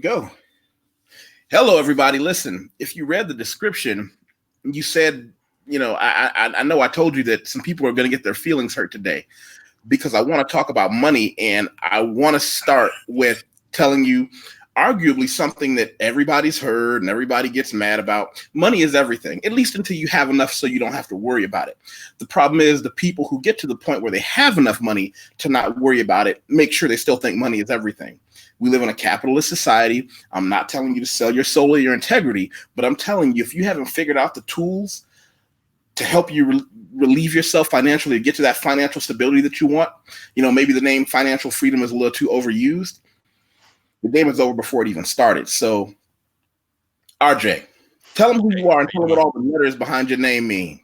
Go. Hello, everybody. Listen, if you read the description, you said, I know I told you that some people are going to get their feelings hurt today because I want to talk about money. And I want to start with telling you arguably something that everybody's heard and everybody gets mad about. Money is everything, at least until you have enough so you don't have to worry about it. The problem is the people who get to the point where they have enough money to not worry about it, make sure they still think money is everything. We live in a capitalist society. I'm not telling you to sell your soul or your integrity, but I'm telling you, if you haven't figured out the tools to help you relieve yourself financially to get to that financial stability that you want, maybe the name financial freedom is a little too overused. The game is over before it even started. So, RJ, tell them who you are and tell them what all the letters behind your name mean.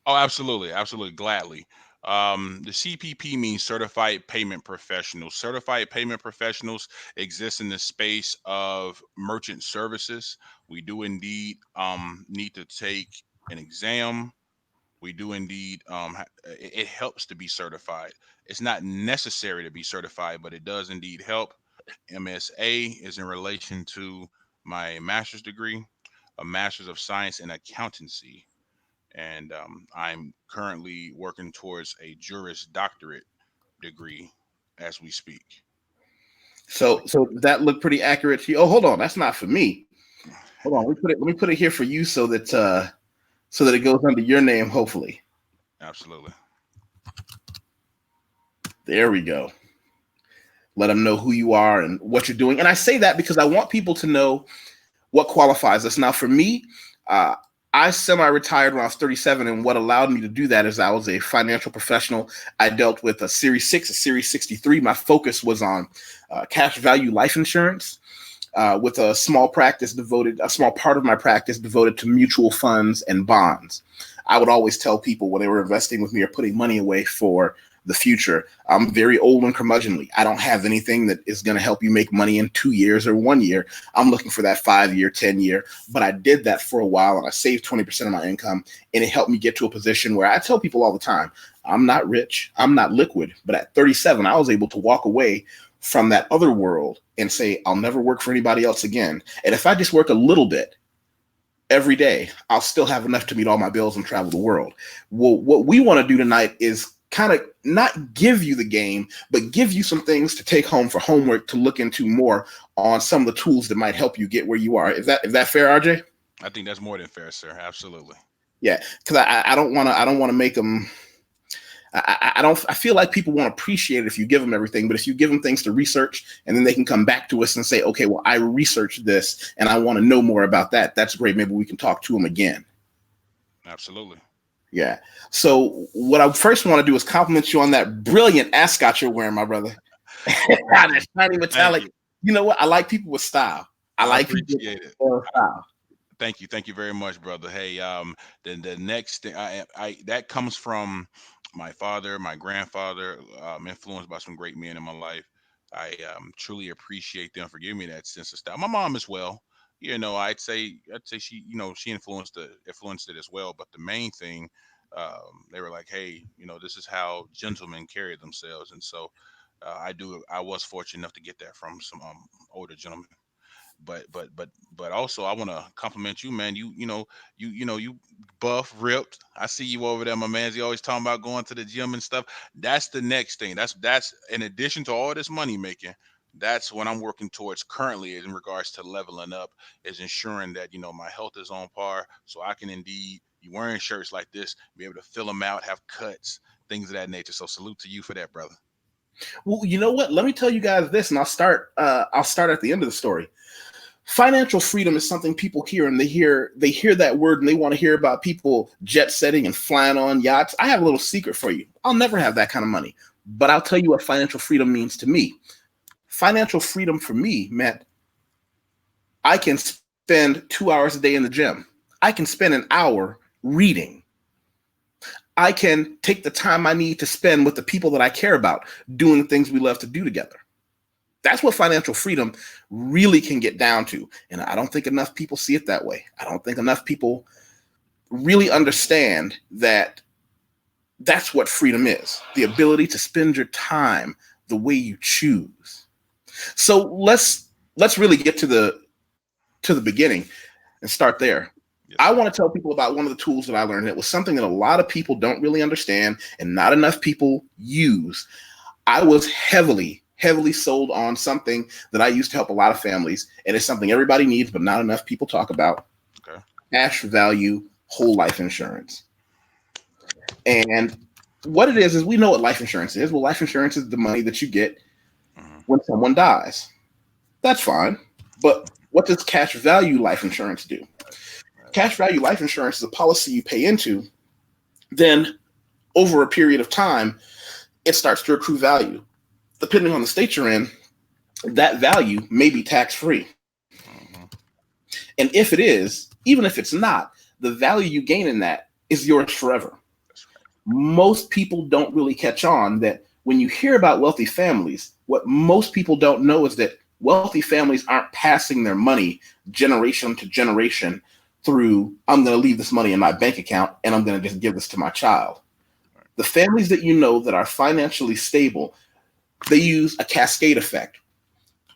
Oh, absolutely. Absolutely. Gladly. The CPP means Certified Payment Professionals. Certified Payment Professionals exist in the space of merchant services. We do indeed need to take an exam. We do indeed, it helps to be certified. It's not necessary to be certified, but it does indeed help. MSA is in relation to my master's degree, a master's of science in accountancy, and I'm currently working towards a Juris Doctorate degree as we speak. So that looked pretty accurate to you. Oh, hold on, that's not for me. Hold on, let me put it here for you so that it goes under your name, hopefully. Absolutely. There we go. Let them know who you are and what you're doing. And I say that because I want people to know what qualifies us. Now, for me, I semi-retired when I was 37, and what allowed me to do that is I was a financial professional. I dealt with a Series 6, a Series 63. My focus was on cash value life insurance, with a small part of my practice devoted to mutual funds and bonds. I would always tell people when they were investing with me or putting money away for the future, I'm very old and curmudgeonly. I don't have anything that is going to help you make money in 2 years or 1 year. I'm looking for that 5-year, 10-year. But I did that for a while, and I saved 20% of my income, and it helped me get to a position where I tell people all the time, I'm not rich, I'm not liquid, but at 37, I was able to walk away from that other world and say, I'll never work for anybody else again. And if I just work a little bit every day, I'll still have enough to meet all my bills and travel the world. Well, what we want to do tonight is kind of not give you the game, but give you some things to take home for homework to look into more on some of the tools that might help you get where you are. Is that fair, RJ? I think that's more than fair, sir. Absolutely. Yeah, because I don't want to make them. I feel like people won't appreciate it if you give them everything, but if you give them things to research and then they can come back to us and say, okay, well, I researched this and I want to know more about that. That's great. Maybe we can talk to them again. Absolutely. Yeah. So what I first want to do is compliment you on that brilliant ascot you're wearing, my brother. That shiny metallic. You know what? I like people with style. I like people appreciate it. with style. Thank you very much, brother. Hey, the next thing I that comes from my father, my grandfather, influenced by some great men in my life. I truly appreciate them for giving me that sense of style. My mom as well. I'd say she, she influenced it as well. But the main thing, they were like, hey, this is how gentlemen carry themselves, and so I was fortunate enough to get that from some older gentlemen. But also I want to compliment you, man. You buff, ripped. I see you over there, my man. You always talking about going to the gym and stuff. That's the next thing. That's in addition to all this money making. That's what I'm working towards currently in regards to leveling up, is ensuring that my health is on par, so I can indeed, you wearing shirts like this, be able to fill them out, have cuts, things of that nature. So salute to you for that, brother. Well, you know what? Let me tell you guys this, and I'll start. I'll start at the end of the story. Financial freedom is something people hear, and they hear that word, and they want to hear about people jet setting and flying on yachts. I have a little secret for you. I'll never have that kind of money, but I'll tell you what financial freedom means to me. Financial freedom for me meant I can spend 2 hours a day in the gym. I can spend an hour reading. I can take the time I need to spend with the people that I care about, doing things we love to do together. That's what financial freedom really can get down to. And I don't think enough people see it that way. I don't think enough people really understand that that's what freedom is, the ability to spend your time the way you choose. So let's let's really get to the beginning and start there. Yes, I sir. want to tell people about one of the tools that I learned. It was something that a lot of people don't really understand and not enough people use. I was heavily sold on something that I used to help a lot of families, and it's something everybody needs, but not enough people talk about: Okay. cash value whole life insurance. And what it is we know what life insurance is. Well, life insurance is the money that you get Hmm. when someone dies. That's fine. But what does cash value life insurance do? Right. Right. Cash value life insurance is a policy you pay into, then over a period of time, it starts to accrue value. Depending on the state you're in, that value may be tax free. Hmm. And if it is, even if it's not, the value you gain in that is yours forever. That's right. Most people don't really catch on that when you hear about wealthy families, what most people don't know is that wealthy families aren't passing their money generation to generation through, I'm going to leave this money in my bank account and I'm going to just give this to my child. Right. The families that you know that are financially stable, they use a cascade effect.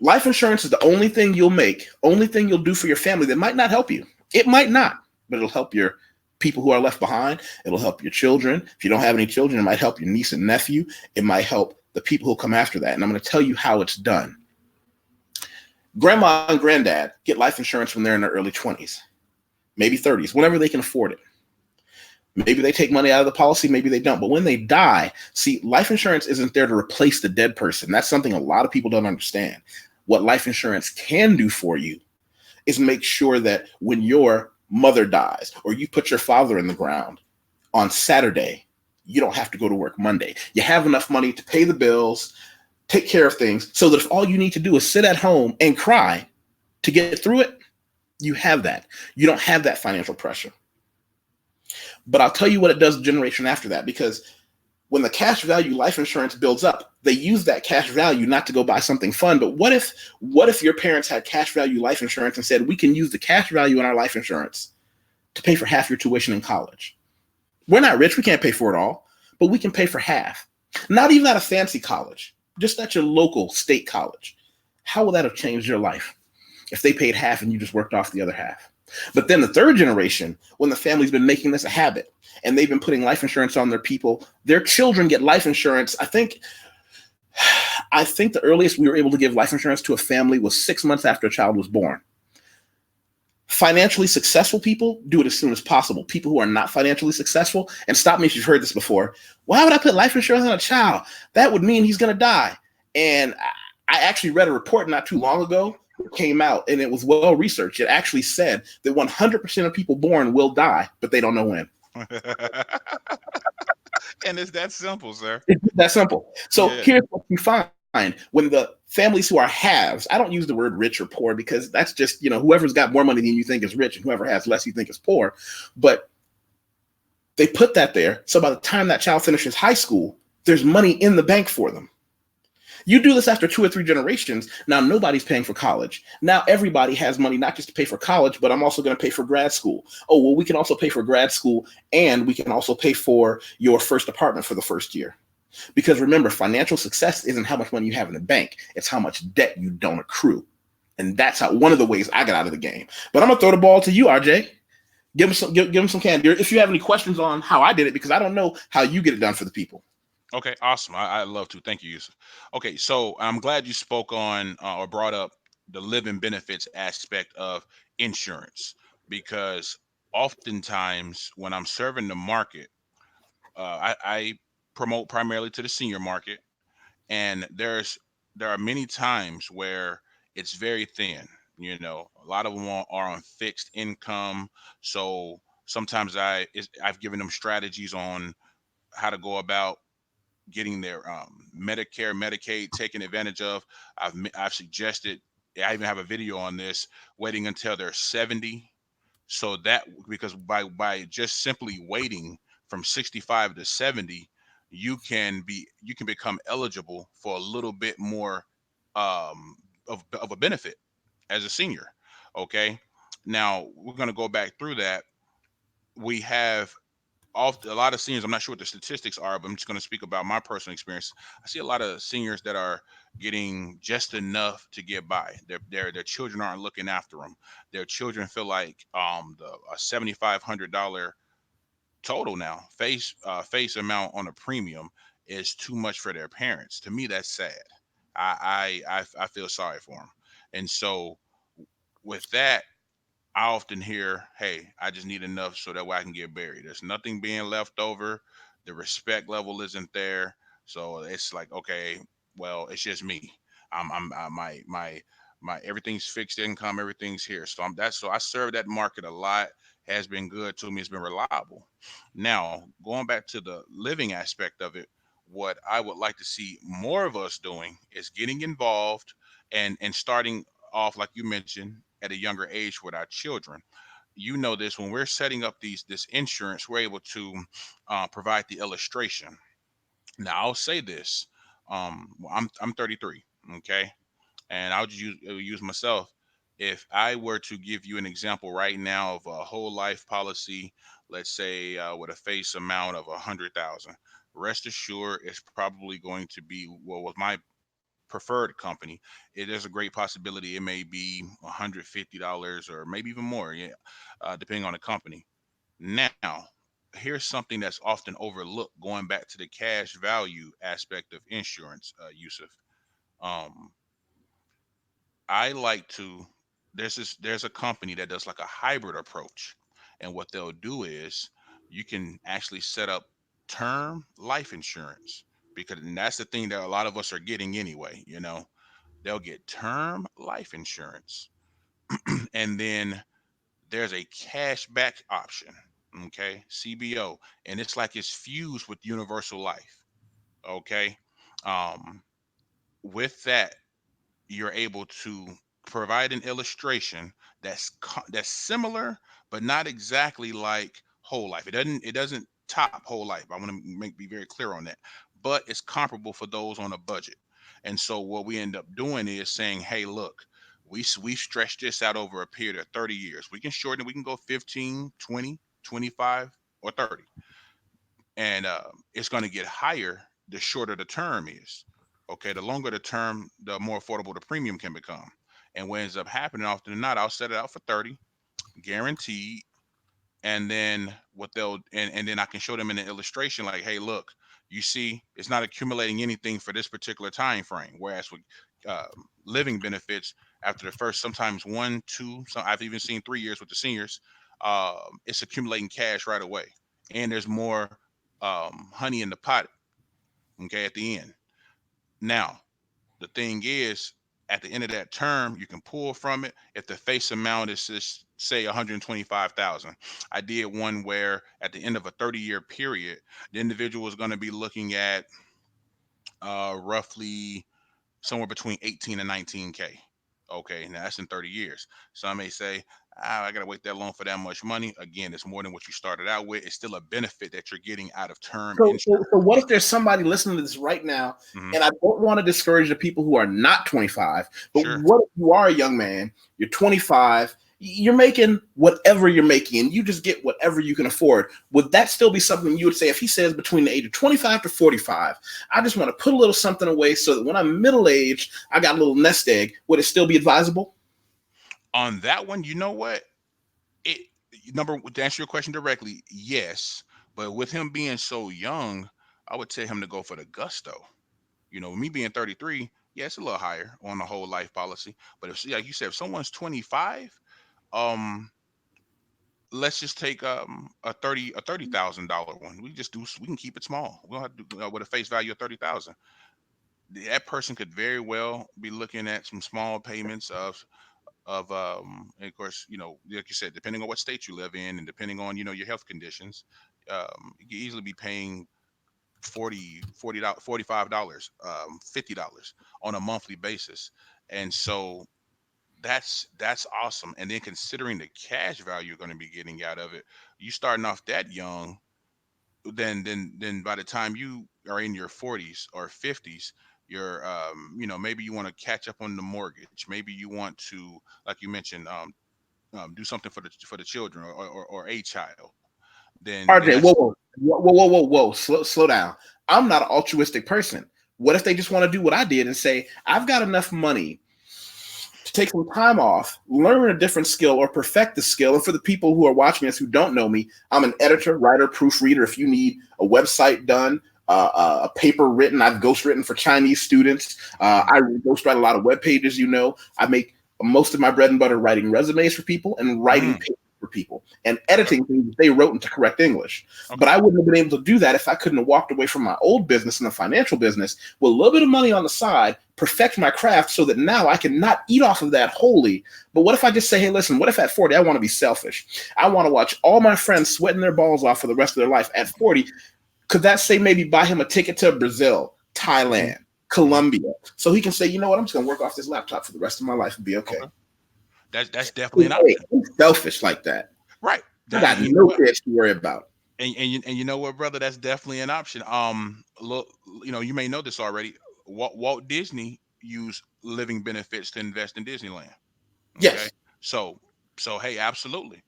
Life insurance is the only thing you'll do for your family that might not help you. It might not, but it'll help your people who are left behind. It'll help your children. If you don't have any children, it might help your niece and nephew. It might help the people who come after that. And I'm going to tell you how it's done. Grandma and granddad get life insurance when they're in their early 20s, maybe 30s, whenever they can afford it. Maybe they take money out of the policy, maybe they don't. But when they die, see, life insurance isn't there to replace the dead person. That's something a lot of people don't understand. What life insurance can do for you is make sure that when your mother dies or you put your father in the ground on Saturday, you don't have to go to work Monday. You have enough money to pay the bills, take care of things, so that if all you need to do is sit at home and cry to get through it, you have that. You don't have that financial pressure. But I'll tell you what it does the generation after that, because when the cash value life insurance builds up, they use that cash value not to go buy something fun. But what if your parents had cash value life insurance and said, we can use the cash value in our life insurance to pay for half your tuition in college? We're not rich, we can't pay for it all, but we can pay for half. Not even at a fancy college, just at your local state college. How would that have changed your life if they paid half and you just worked off the other half? But then the third generation, when the family's been making this a habit and they've been putting life insurance on their people, their children get life insurance. I think the earliest we were able to give life insurance to a family was 6 months after a child was born. Financially successful people do it as soon as possible. People who are not financially successful, and stop me if you've heard this before, why would I put life insurance on a child? That would mean he's going to die. And I actually read a report not too long ago that came out, and it was well researched. It actually said that 100% of people born will die, but they don't know when. And it's that simple, sir. It's that simple. So Yeah. here's what you find when the families who are haves, I don't use the word rich or poor because that's just, whoever's got more money than you think is rich and whoever has less you think is poor. But they put that there. So by the time that child finishes high school, there's money in the bank for them. You do this after 2 or 3 generations. Now nobody's paying for college. Now everybody has money not just to pay for college, but I'm also going to pay for grad school. Oh, well, we can also pay for grad school and we can also pay for your first apartment for the first year. Because remember, financial success isn't how much money you have in the bank. It's how much debt you don't accrue. And that's one of the ways I got out of the game. But I'm going to throw the ball to you, RJ. Give them some candy. If you have any questions on how I did it, because I don't know how you get it done for the people. Okay, awesome. I love to. Thank you, Yusuf. Okay, so I'm glad you spoke on or brought up the living benefits aspect of insurance, because oftentimes when I'm serving the market, I promote primarily to the senior market, and there are many times where it's very thin. A lot of them are on fixed income, so sometimes I've given them strategies on how to go about getting their Medicare, Medicaid taken advantage of. I've suggested. I even have a video on this. Waiting until they're 70, so that because by just simply waiting from 65 to 70, you can become eligible for a little bit more um, of a benefit as a senior. Okay, now we're going to go back through that. We have a lot of seniors, I'm not sure what the statistics are, but I'm just going to speak about my personal experience. I see a lot of seniors that are getting just enough to get by. Their children aren't looking after them. Their children feel like the a $7,500 total now face amount on a premium is too much for their parents. To me, that's sad. I feel sorry for them, and so with that, I often hear, "Hey, I just need enough so that way I can get buried." There's nothing being left over. The respect level isn't there, so it's like, okay, well, it's just me. My everything's fixed income, everything's here. So I serve that market a lot. Has been good to me. It's been reliable. Now, going back to the living aspect of it, what I would like to see more of us doing is getting involved and starting off, like you mentioned, at a younger age with our children. You know this, when we're setting up this insurance, we're able to provide the illustration. Now, I'll say this: I'm 33, okay, and I'll just use myself. If I were to give you an example right now of a whole life policy, let's say with a face amount of 100,000, rest assured, it's probably going to be, well, with my preferred company, it is a great possibility it may be $150 or maybe even more, yeah, depending on the company. Now, here's something that's often overlooked, going back to the cash value aspect of insurance, Yusuf. Um, I like to. There's a company that does like a hybrid approach, and what they'll do is you can actually set up term life insurance, because and that's the thing that a lot of us are getting anyway. They'll get term life insurance, and then there's a cash back option, okay, CBO, and it's like it's fused with universal life, okay. um with that, you're able to provide an illustration that's similar but not exactly like whole life. It doesn't top whole life. I want to be very clear on that, but it's comparable for those on a budget. And so what we end up doing is saying, hey, look, we stretch this out over a period of 30 years. We can shorten it. We can go 15, 20, 25, or 30, and it's going to get higher the shorter the term is. Okay, the longer the term, the more affordable the premium can become. And what ends up happening often than not, I'll set it out for 30, guaranteed, and then and then I can show them in an illustration like, hey, look, you see, it's not accumulating anything for this particular time frame. Whereas with uh, living benefits, after the first, sometimes 1, 2, I've even seen 3 years with the seniors, it's accumulating cash right away, and there's more honey in the pot. Okay, at the end. Now, the thing is, at the end of that term, you can pull from it if the face amount is just say 125,000. I did one where at the end of a 30-year period, the individual is going to be looking at roughly somewhere between 18 and 19K. Okay, now that's in 30 years. Some may say, I gotta wait that long for that much money. Again, it's more than what you started out with. It's still a benefit that you're getting out of term insurance. So what if there's somebody listening to this right now, Hmm. and I don't want to discourage the people who are not 25, but Sure. what if you are a young man, you're 25, you're making whatever you're making, and you just get whatever you can afford? Would that still be something you would say if he says between the age of 25 to 45, I just want to put a little something away so that when I'm middle-aged, I got a little nest egg? Would it still be advisable? On that one, you know what? It number To answer your question directly, yes. But with him being so young, I would tell him to go for the gusto. Me being 33, yeah, it's a little higher on the whole life policy. But if, like you said, if someone's 25, um, let's just take a $30,000 one. We can keep it small. We don't have to do with a face value of 30,000. That person could very well be looking at some small payments and of course, like you said, depending on what state you live in and depending on your health conditions, you could easily be paying 40 $45, $50 on a monthly basis. And so that's awesome. And then considering the cash value you're going to be getting out of it, you starting off that young, then by the time you are in your 40s or 50s, you're maybe you want to catch up on the mortgage. Maybe you want to, like you mentioned, do something for the children, or a child. then RJ, that's whoa. Slow down. I'm not an altruistic person. What if they just want to do what I did and say, I've got enough money to take some time off, learn a different skill or perfect the skill. And for the people who are watching us who don't know me, I'm an editor, writer, proofreader. If you need a website done, a paper written, I've ghostwritten for Chinese students. I ghostwrite a lot of web pages. I make most of my bread and butter writing resumes for people and writing papers for people and editing things they wrote into correct English. But I wouldn't have been able to do that if I couldn't have walked away from my old business and the financial business with a little bit of money on the side, perfect my craft so that now I can not eat off of that wholly. But what if I just say, hey, listen, what if at 40, I want to be selfish? I want to watch all my friends sweating their balls off for the rest of their life at 40. Could that say maybe buy him a ticket to Brazil, Thailand, Colombia, so he can say, you know what, I'm just going to work off this laptop for the rest of my life and be okay. That's definitely an option. I'm selfish like that. Right. I got no kids to worry about. And you know what, brother? That's definitely an option. Look, you may know this already. Walt Disney used living benefits to invest in Disneyland. Okay. Yes. So hey, absolutely.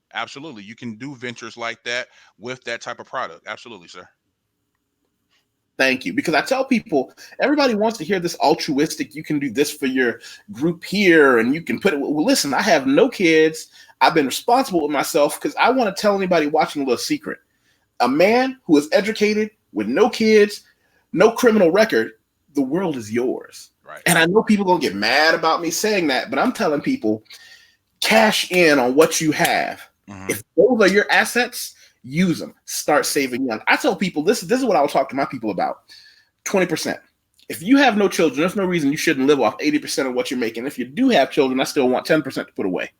You can do ventures like that with that type of product. Absolutely, sir. Thank you. Because I tell people, everybody wants to hear this altruistic, you can do this for your group here and you can put it. Well, listen, I have no kids. I've been responsible with myself because I want to tell anybody watching a little secret. A man who is educated with no kids, no criminal record, the world is yours. Right. And I know people are going to get mad about me saying that, but I'm telling people, cash in on what you have. If those are your assets, use them. Start saving young. I tell people this is what I will talk to my people about. 20%. If you have no children, there's no reason you shouldn't live off 80% of what you're making. If you do have children, I still want 10% to put away.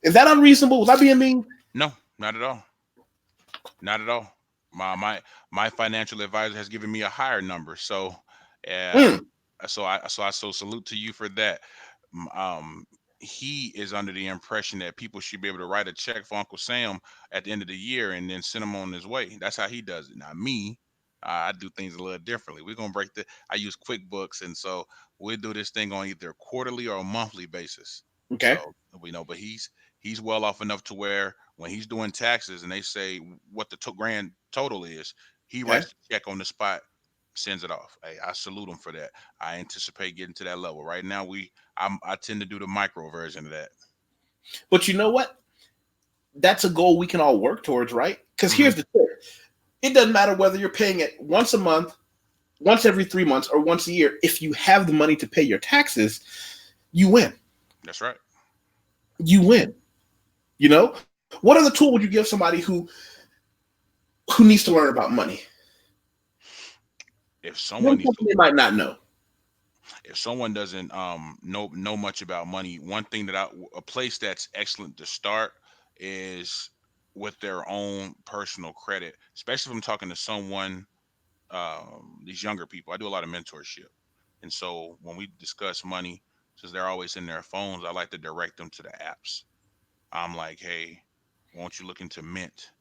Is that unreasonable? Was I being mean? No, not at all. Not at all. My financial advisor has given me a higher number. So so I salute to you for that. He is under the impression that people should be able to write a check for Uncle Sam at the end of the year and then send him on his way. That's how he does it. Now, me, I do things a little differently. We're gonna I use QuickBooks, and so we'll do this thing on either a quarterly or a monthly basis. Okay. So but he's well off enough to where when he's doing taxes and they say what the grand total is, he writes the check on the spot, sends it off. Hey, I salute him for that. I anticipate getting to that level. Right now, I tend to do the micro version of that. But you know what? That's a goal we can all work towards, right? Because here's the trick. It doesn't matter whether you're paying it once a month, once every 3 months, or once a year. If you have the money to pay your taxes, you win. That's right. You win. What other tool would you give somebody who needs to learn about money? If someone they might not know. If someone doesn't know much about money, one thing a place that's excellent to start is with their own personal credit, especially if I'm talking to someone, these younger people. I do a lot of mentorship. And so when we discuss money, since they're always in their phones, I like to direct them to the apps. I'm like, hey, won't you look into Mint?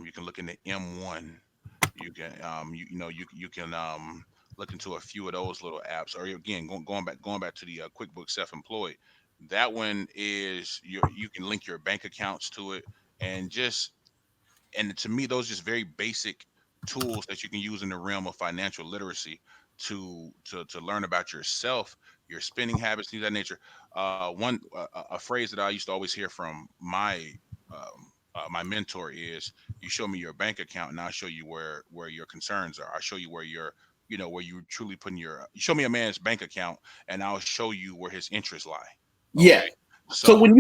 You can look into M1. You can you can look into a few of those little apps. Or again, going back to the QuickBooks Self-Employed. That one is you can link your bank accounts to it, and to me, those are just very basic tools that you can use in the realm of financial literacy to learn about yourself, your spending habits, things of that nature. A phrase that I used to always hear from my mentor is, you show me your bank account and I'll show you where your concerns are. I'll show you where where you truly putting you show me a man's bank account and I'll show you where his interests lie. Okay? Yeah. So when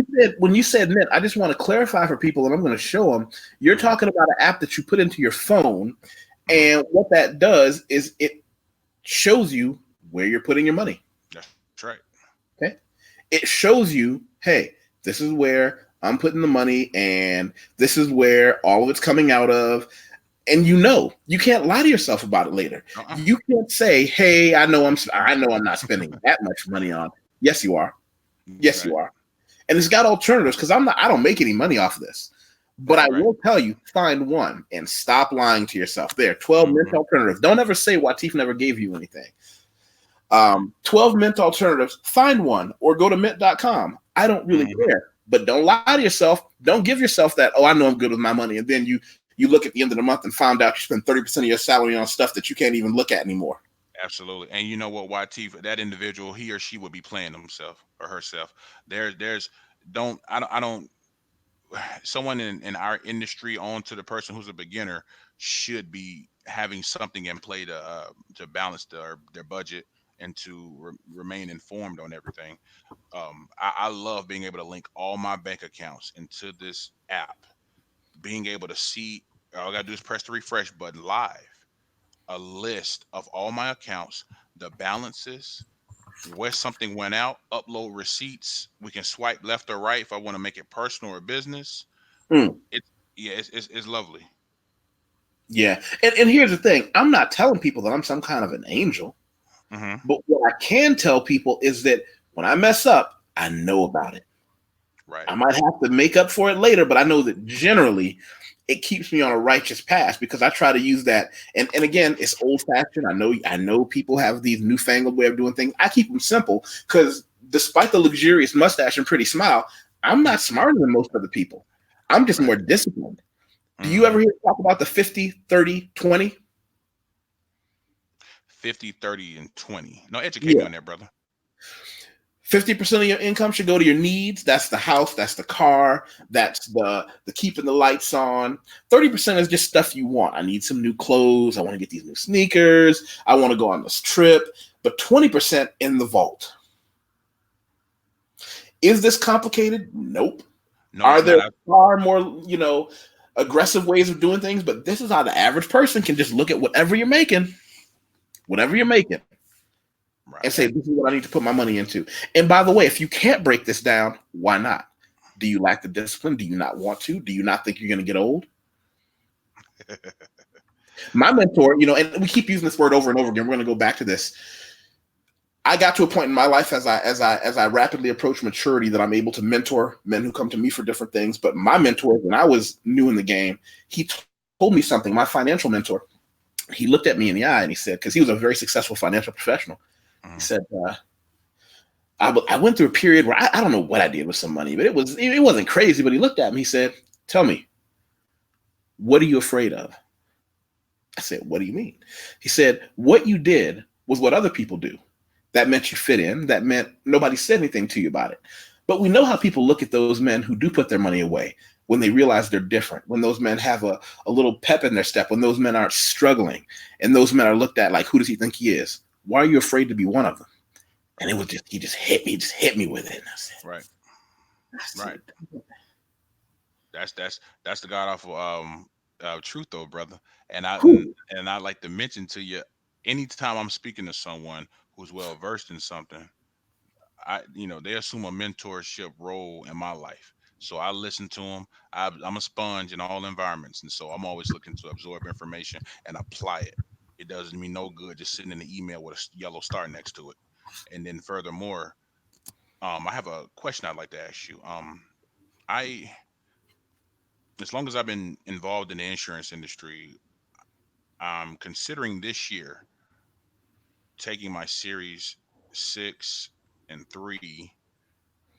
you said Mint, I just want to clarify for people, and I'm going to show them. You're talking about an app that you put into your phone, and what that does is it shows you where you're putting your money. That's right. Okay. It shows you, hey, this is where I'm putting the money, and this is where all of it's coming out of. And you can't lie to yourself about it later. You can't say, hey, I know I'm not spending that much money on. Yes, you are. Yes, you are. And it's got alternatives because I don't make any money off of this. But I will tell you, find one and stop lying to yourself. There, 12 Mint alternatives. Don't ever say YusefWateef never gave you anything. 12 Mint alternatives. Find one or go to mint.com. I don't really care. But don't lie to yourself. Don't give yourself that, oh, I know I'm good with my money. And then you look at the end of the month and found out you spend 30% of your salary on stuff that you can't even look at anymore. Absolutely. And you know what, YT, that individual, he or she would be playing himself or herself. There's I don't someone in our industry on to the person who's a beginner should be having something in play to balance their budget and to remain informed on everything. I love being able to link all my bank accounts into this app, being able to see, all I gotta do is press the refresh button live, a list of all my accounts, the balances, where something went out, upload receipts. We can swipe left or right if I want to make it personal or business. Mm. It's yeah, it's lovely. Yeah. And here's the thing. I'm not telling people that I'm some kind of an angel. Hmm. But what I can tell people is that when I mess up, I know about it. Right. I might have to make up for it later, but I know that generally it keeps me on a righteous path because I try to use that. And again, it's old fashioned. I know people have these newfangled way of doing things. I keep them simple because despite the luxurious mustache and pretty smile, I'm not smarter than most other people. I'm just Right. more disciplined. Do you Hmm. ever hear talk about the 50-30-20? 50, 30, and 20. No, educate me Yeah. on that, brother. 50% of your income should go to your needs. That's the house, that's the car, that's the keeping the lights on. 30% is just stuff you want. I need some new clothes. I want to get these new sneakers. I want to go on this trip. But 20% in the vault. Is this complicated? Nope. No, Are it's there not. far more, aggressive ways of doing things? But this is how the average person can just look at whatever you're making, Right. and say, this is what I need to put my money into. And by the way, if you can't break this down, why not? Do you lack the discipline? Do you not want to? Do you not think you're going to get old? My mentor, and we keep using this word over and over again. We're going to go back to this. I got to a point in my life as I rapidly approach maturity that I'm able to mentor men who come to me for different things. But my mentor, when I was new in the game, he told me something. My financial mentor, he looked at me in the eye and he said, because he was a very successful financial professional, he said, I went through a period where I don't know what I did with some money, but it wasn't crazy. But he looked at me, he said, tell me, what are you afraid of? I said, what do you mean? He said, what you did was what other people do. That meant you fit in. That meant nobody said anything to you about it. But we know how people look at those men who do put their money away when they realize they're different, when those men have a little pep in their step, when those men aren't struggling, and those men are looked at like, who does he think he is? Why are you afraid to be one of them? And it was he just hit me with it. And I said, Right. Right. That's the god awful truth though, brother. And I like to mention to you, anytime I'm speaking to someone who's well versed in something, they assume a mentorship role in my life. So I listen to them. I'm a sponge in all environments, and so I'm always looking to absorb information and apply it. It doesn't mean no good just sitting in the email with a yellow star next to it. And then furthermore, I have a question I'd like to ask you. I As long as I've been involved in the insurance industry, I'm considering this year taking my series 6 and 3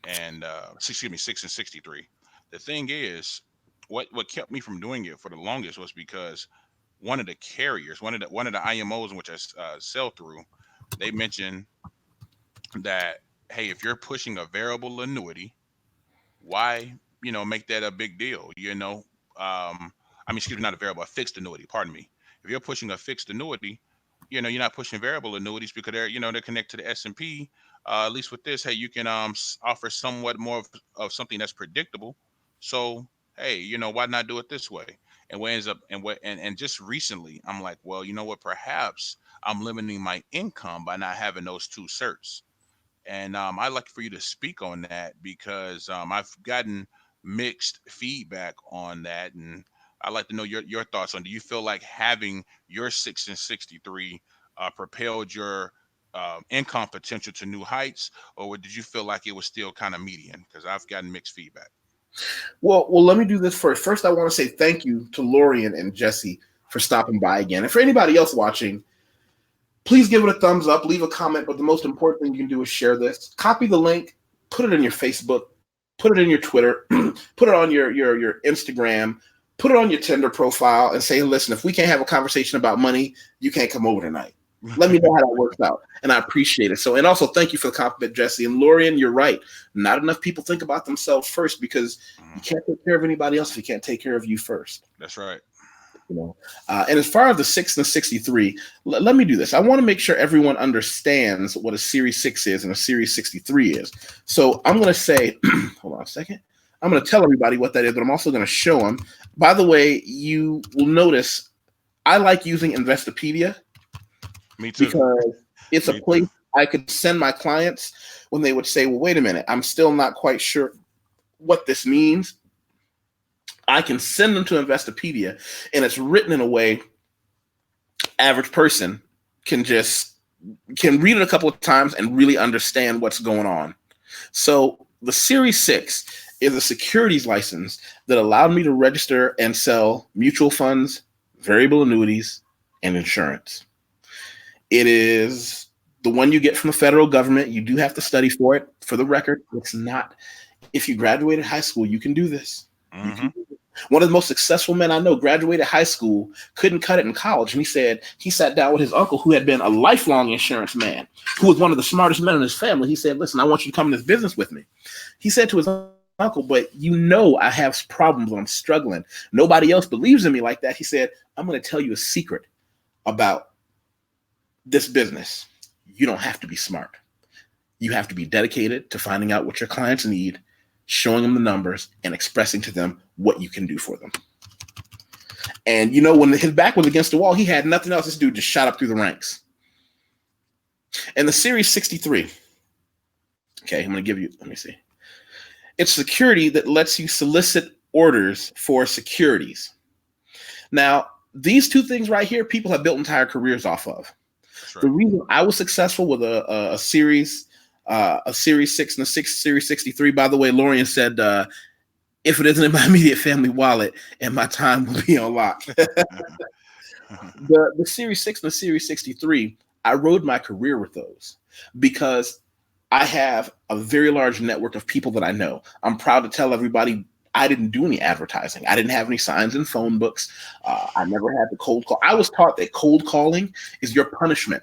and excuse me, 6 and 63. The thing is, what kept me from doing it for the longest was because one of the carriers, one of the IMOs in which I sell through, they mentioned that, hey, if you're pushing a variable annuity, why make that a big deal? Excuse me, not a variable, a fixed annuity, pardon me. If you're pushing a fixed annuity, you're not pushing variable annuities because they're connected to the S&P. At least with this, hey, you can offer somewhat more of something that's predictable. So hey, why not do it this way? And what ends up and just recently I'm like, well, you know what, perhaps I'm limiting my income by not having those two certs. And I'd like for you to speak on that because I've gotten mixed feedback on that, and I'd like to know your thoughts on. Do you feel like having your 6 and 63 propelled your income potential to new heights, or did you feel like it was still kind of median? Because I've gotten mixed feedback. Well, let me do this first. First, I want to say thank you to Lorian and Jesse for stopping by again. And for anybody else watching, please give it a thumbs up, leave a comment. But the most important thing you can do is share this. Copy the link, put it in your Facebook, put it in your Twitter, put it on your Instagram, put it on your Tinder profile, and say, listen, if we can't have a conversation about money, you can't come over tonight. Let me know how that works out. And I appreciate it. So, and also thank you for the compliment, Jesse. And Lorian, you're right. Not enough people think about themselves first, because you can't take care of anybody else if you can't take care of you first. That's right. You know, and as far as the 6 and the 63, let me do this. I want to make sure everyone understands what a Series 6 is and a Series 63 is. So I'm going to say, hold on a second. I'm going to tell everybody what that is, but I'm also going to show them. By the way, you will notice I like using Investopedia. Me too. Because it's a place I could send my clients when they would say, well, wait a minute, I'm still not quite sure what this means. I can send them to Investopedia, and it's written in a way average person can read it a couple of times and really understand what's going on. So the Series 6 is a securities license that allowed me to register and sell mutual funds, variable annuities, and insurance. It is the one you get from the federal government. You do have to study for it. For the record, it's not. If you graduated high school, you can do this. Mm-hmm. One of the most successful men I know graduated high school, couldn't cut it in college. And he said he sat down with his uncle, who had been a lifelong insurance man, who was one of the smartest men in his family. He said, listen, I want you to come in this business with me. He said to his uncle, but you know I have problems when I'm struggling. Nobody else believes in me like that. He said, I'm going to tell you a secret about this business. You don't have to be smart. You have to be dedicated to finding out what your clients need, showing them the numbers, and expressing to them what you can do for them. And you know, when his back was against the wall, he had nothing else to do, just shot up through the ranks. And the Series 63, okay, I'm going to give you, let me see. It's security that lets you solicit orders for securities. Now, these two things right here, people have built entire careers off of. Right. The reason I was successful with a Series 6 and a Series 63, by the way, Lorian said, if it isn't in my immediate family wallet, and my time will be on lock. The Series 6 and the Series 63, I rode my career with those because I have a very large network of people that I know. I'm proud to tell everybody I didn't do any advertising. I didn't have any signs in phone books. I never had the cold call. I was taught that cold calling is your punishment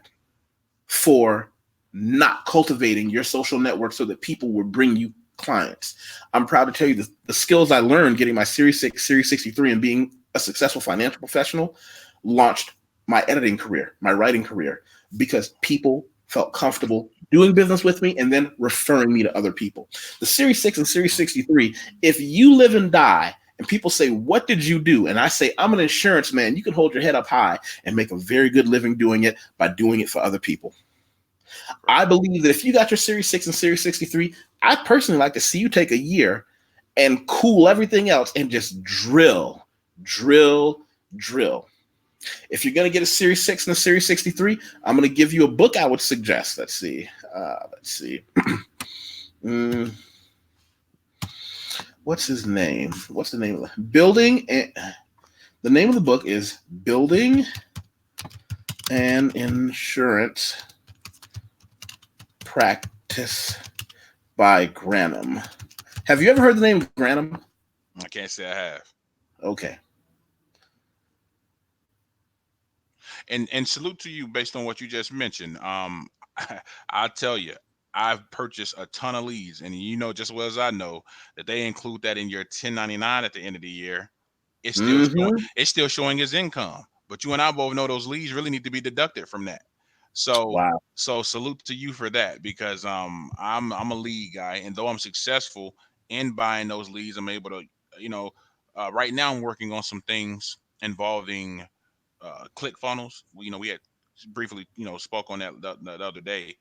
for not cultivating your social network so that people would bring you clients. I'm proud to tell you the skills I learned getting my Series 6, Series 63, and being a successful financial professional launched my editing career, my writing career, because people felt comfortable doing business with me and then referring me to other people. The Series 6 and Series 63, if you live and die and people say, what did you do? And I say, I'm an insurance man. You can hold your head up high and make a very good living doing it by doing it for other people. I believe that if you got your Series 6 and Series 63, I personally like to see you take a year and cool everything else and just drill. If you're going to get a Series 6 and a Series 63, I'm going to give you a book I would suggest. Let's see. What's his name? What's the name of it? The name of the book is Building an Insurance Practice by Granum. Have you ever heard the name Granum? I can't say I have. Okay. And salute to you based on what you just mentioned. I'll tell you, I've purchased a ton of leads, and you know just as well as I know that they include that in your 1099 at the end of the year. It's still showing his income, but you and I both know those leads really need to be deducted from that. So wow. So salute to you for that, because I'm a lead guy, and though I'm successful in buying those leads, I'm able to, right now I'm working on some things involving click funnels. We had briefly spoke on that the other day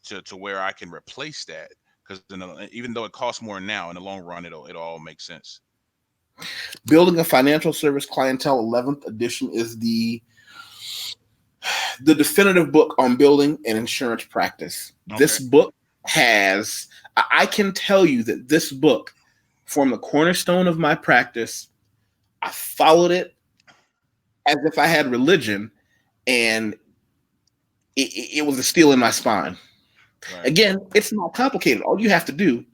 to where I can replace that, because even though it costs more now, in the long run it'll all make sense. Building a Financial Service Clientele 11th edition is the definitive book on building an insurance practice. Okay. This book I can tell you that this book formed the cornerstone of my practice. I followed it as if I had religion, and it was a steel in my spine. Right. Again, it's not complicated. All you have to do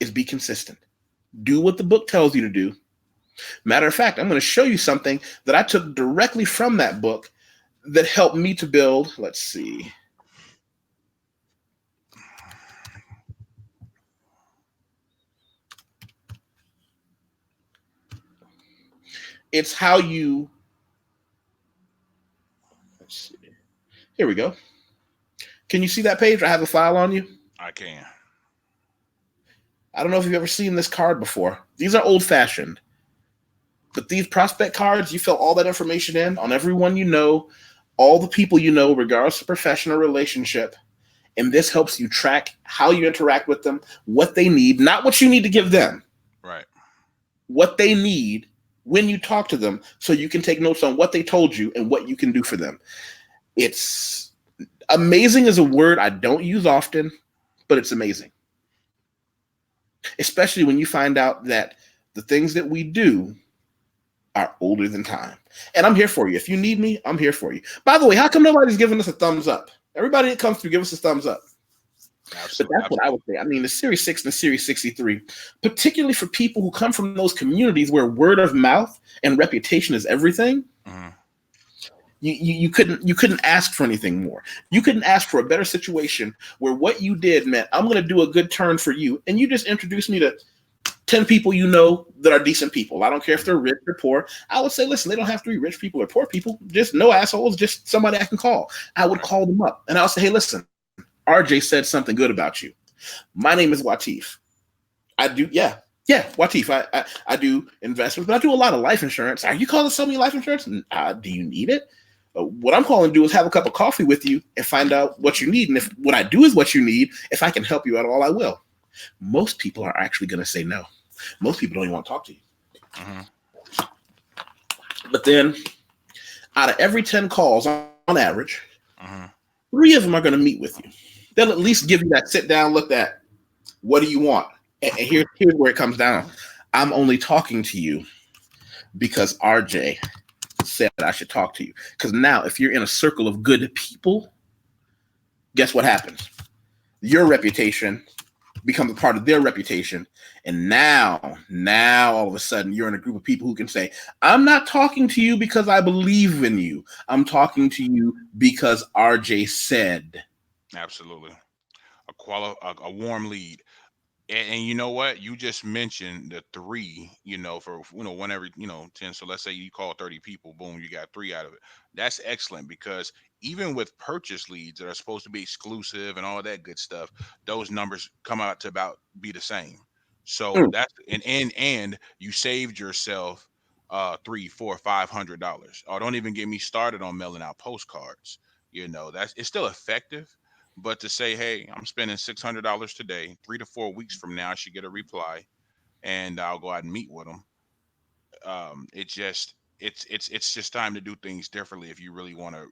is be consistent. Do what the book tells you to do. Matter of fact, I'm going to show you something that I took directly from that book that helped me to build. Let's see. It's how you, let's see. Here we go. Can you see that page? I have a file on you. I can. I don't know if you've ever seen this card before. These are old-fashioned. But these prospect cards, you fill all that information in on everyone you know, all the people you know, regardless of profession or relationship. And this helps you track how you interact with them, what they need, not what you need to give them. Right. What they need when you talk to them, so you can take notes on what they told you and what you can do for them. It's amazing is a word I don't use often, but it's amazing. Especially when you find out that the things that we do are older than time. And I'm here for you. If you need me, I'm here for you. By the way, how come nobody's giving us a thumbs up? Everybody that comes through, give us a thumbs up. Absolutely. But that's what I would say. I mean, the Series 6 and the Series 63, particularly for people who come from those communities where word of mouth and reputation is everything, you couldn't ask for anything more. You couldn't ask for a better situation where what you did meant, I'm going to do a good turn for you, and you just introduced me to 10 people you know that are decent people. I don't care if they're rich or poor. I would say, listen, they don't have to be rich people or poor people. Just no assholes, just somebody I can call. I would call them up, and I'll say, hey, listen, RJ said something good about you. My name is Wateef. I do, Wateef. I do investments, but I do a lot of life insurance. Are you calling to sell me life insurance? Do you need it? What I'm calling to do is have a cup of coffee with you and find out what you need. And if what I do is what you need, if I can help you at all, I will. Most people are actually going to say no. Most people don't even want to talk to you. But then out of every 10 calls on average, 3 of them are going to meet with you. They'll at least give you that sit down, look at, what do you want? And here's where it comes down. I'm only talking to you because RJ said I should talk to you. Because now if you're in a circle of good people, guess what happens? Your reputation becomes a part of their reputation. And now all of a sudden you're in a group of people who can say, I'm not talking to you because I believe in you. I'm talking to you because RJ said. Absolutely. A warm lead. And you know what? You just mentioned the 3, for, 1 every, 10. So let's say you call 30 people, boom, you got 3 out of it. That's excellent, because even with purchase leads that are supposed to be exclusive and all that good stuff, those numbers come out to about be the same. So that's, and you saved yourself $300, $400, $500. Oh, don't even get me started on mailing out postcards. It's still effective. But to say, hey, I'm spending $600 today, 3 to 4 weeks from now, I should get a reply, and I'll go out and meet with them. It's just time to do things differently if you really want to,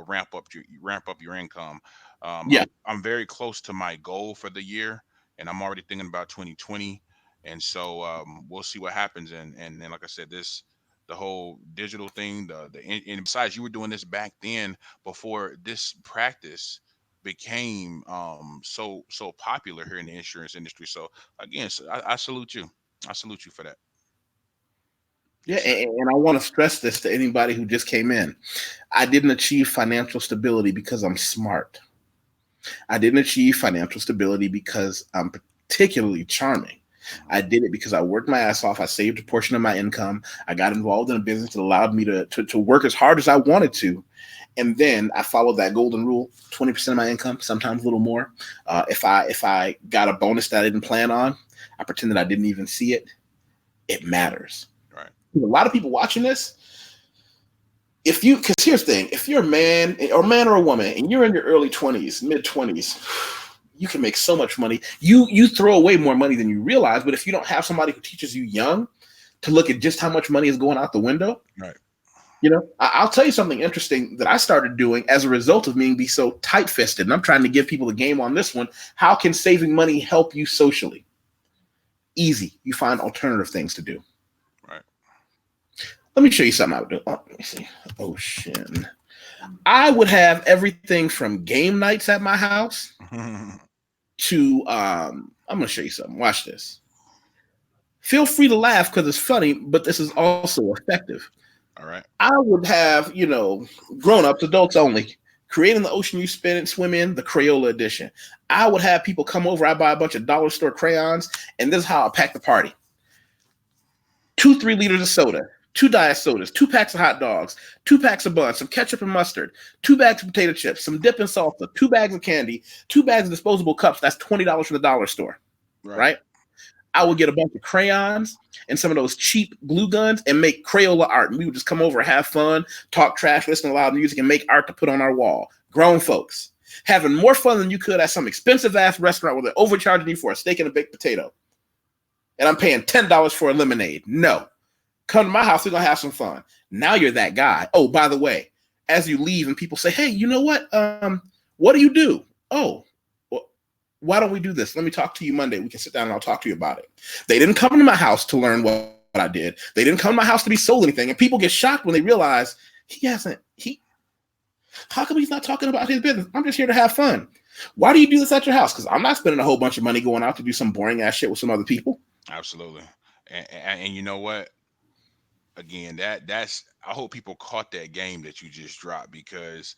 ramp up your income. I'm very close to my goal for the year, and I'm already thinking about 2020, and so we'll see what happens. And then, like I said, the whole digital thing, and besides, you were doing this back then before this practice became so popular here in the insurance industry. So again, I salute you. I salute you for that. Yeah, and I want to stress this to anybody who just came in. I didn't achieve financial stability because I'm smart. I didn't achieve financial stability because I'm particularly charming. I did it because I worked my ass off. I saved a portion of my income. I got involved in a business that allowed me to work as hard as I wanted to. And then I followed that golden rule, 20% of my income, sometimes a little more. If I got a bonus that I didn't plan on, I pretended I didn't even see it. It matters. Right. A lot of people watching this, because here's the thing, if you're a man or a woman and you're in your early 20s, mid 20s, you can make so much money. You throw away more money than you realize, but if you don't have somebody who teaches you young to look at just how much money is going out the window, right. I'll tell you something interesting that I started doing as a result of being so tight-fisted, and I'm trying to give people the game on this one. How can saving money help you socially? Easy. You find alternative things to do. Right. Let me show you something I would do. Let me see. Ocean. I would have everything from game nights at my house to I'm going to show you something. Watch this. Feel free to laugh because it's funny, but this is also effective. All right. I would have, grown-ups, adults only, creating the ocean you swim in, the Crayola edition. I would have people come over. I buy a bunch of dollar store crayons, and this is how I pack the party. 2 3-liters of soda, 2 diet sodas, 2 packs of hot dogs, 2 packs of buns, some ketchup and mustard, 2 bags of potato chips, some dip and salsa, 2 bags of candy, 2 bags of disposable cups. That's $20 from the dollar store, right? I would get a bunch of crayons and some of those cheap glue guns and make Crayola art. And we would just come over, have fun, talk trash, listen to loud music, and make art to put on our wall. Grown folks having more fun than you could at some expensive ass restaurant where they're overcharging you for a steak and a baked potato. And I'm paying $10 for a lemonade. No. Come to my house, we're going to have some fun. Now you're that guy. Oh, by the way, as you leave and people say, hey, you know what? What do you do? Oh, why don't we do this? Let me talk to you Monday. We can sit down and I'll talk to you about it. They didn't come to my house to learn what I did. They didn't come to my house to be sold anything. And people get shocked when they realize how come he's not talking about his business? I'm just here to have fun. Why do you do this at your house? Because I'm not spending a whole bunch of money going out to do some boring ass shit with some other people. Absolutely. And you know what? Again, that's I hope people caught that game that you just dropped, because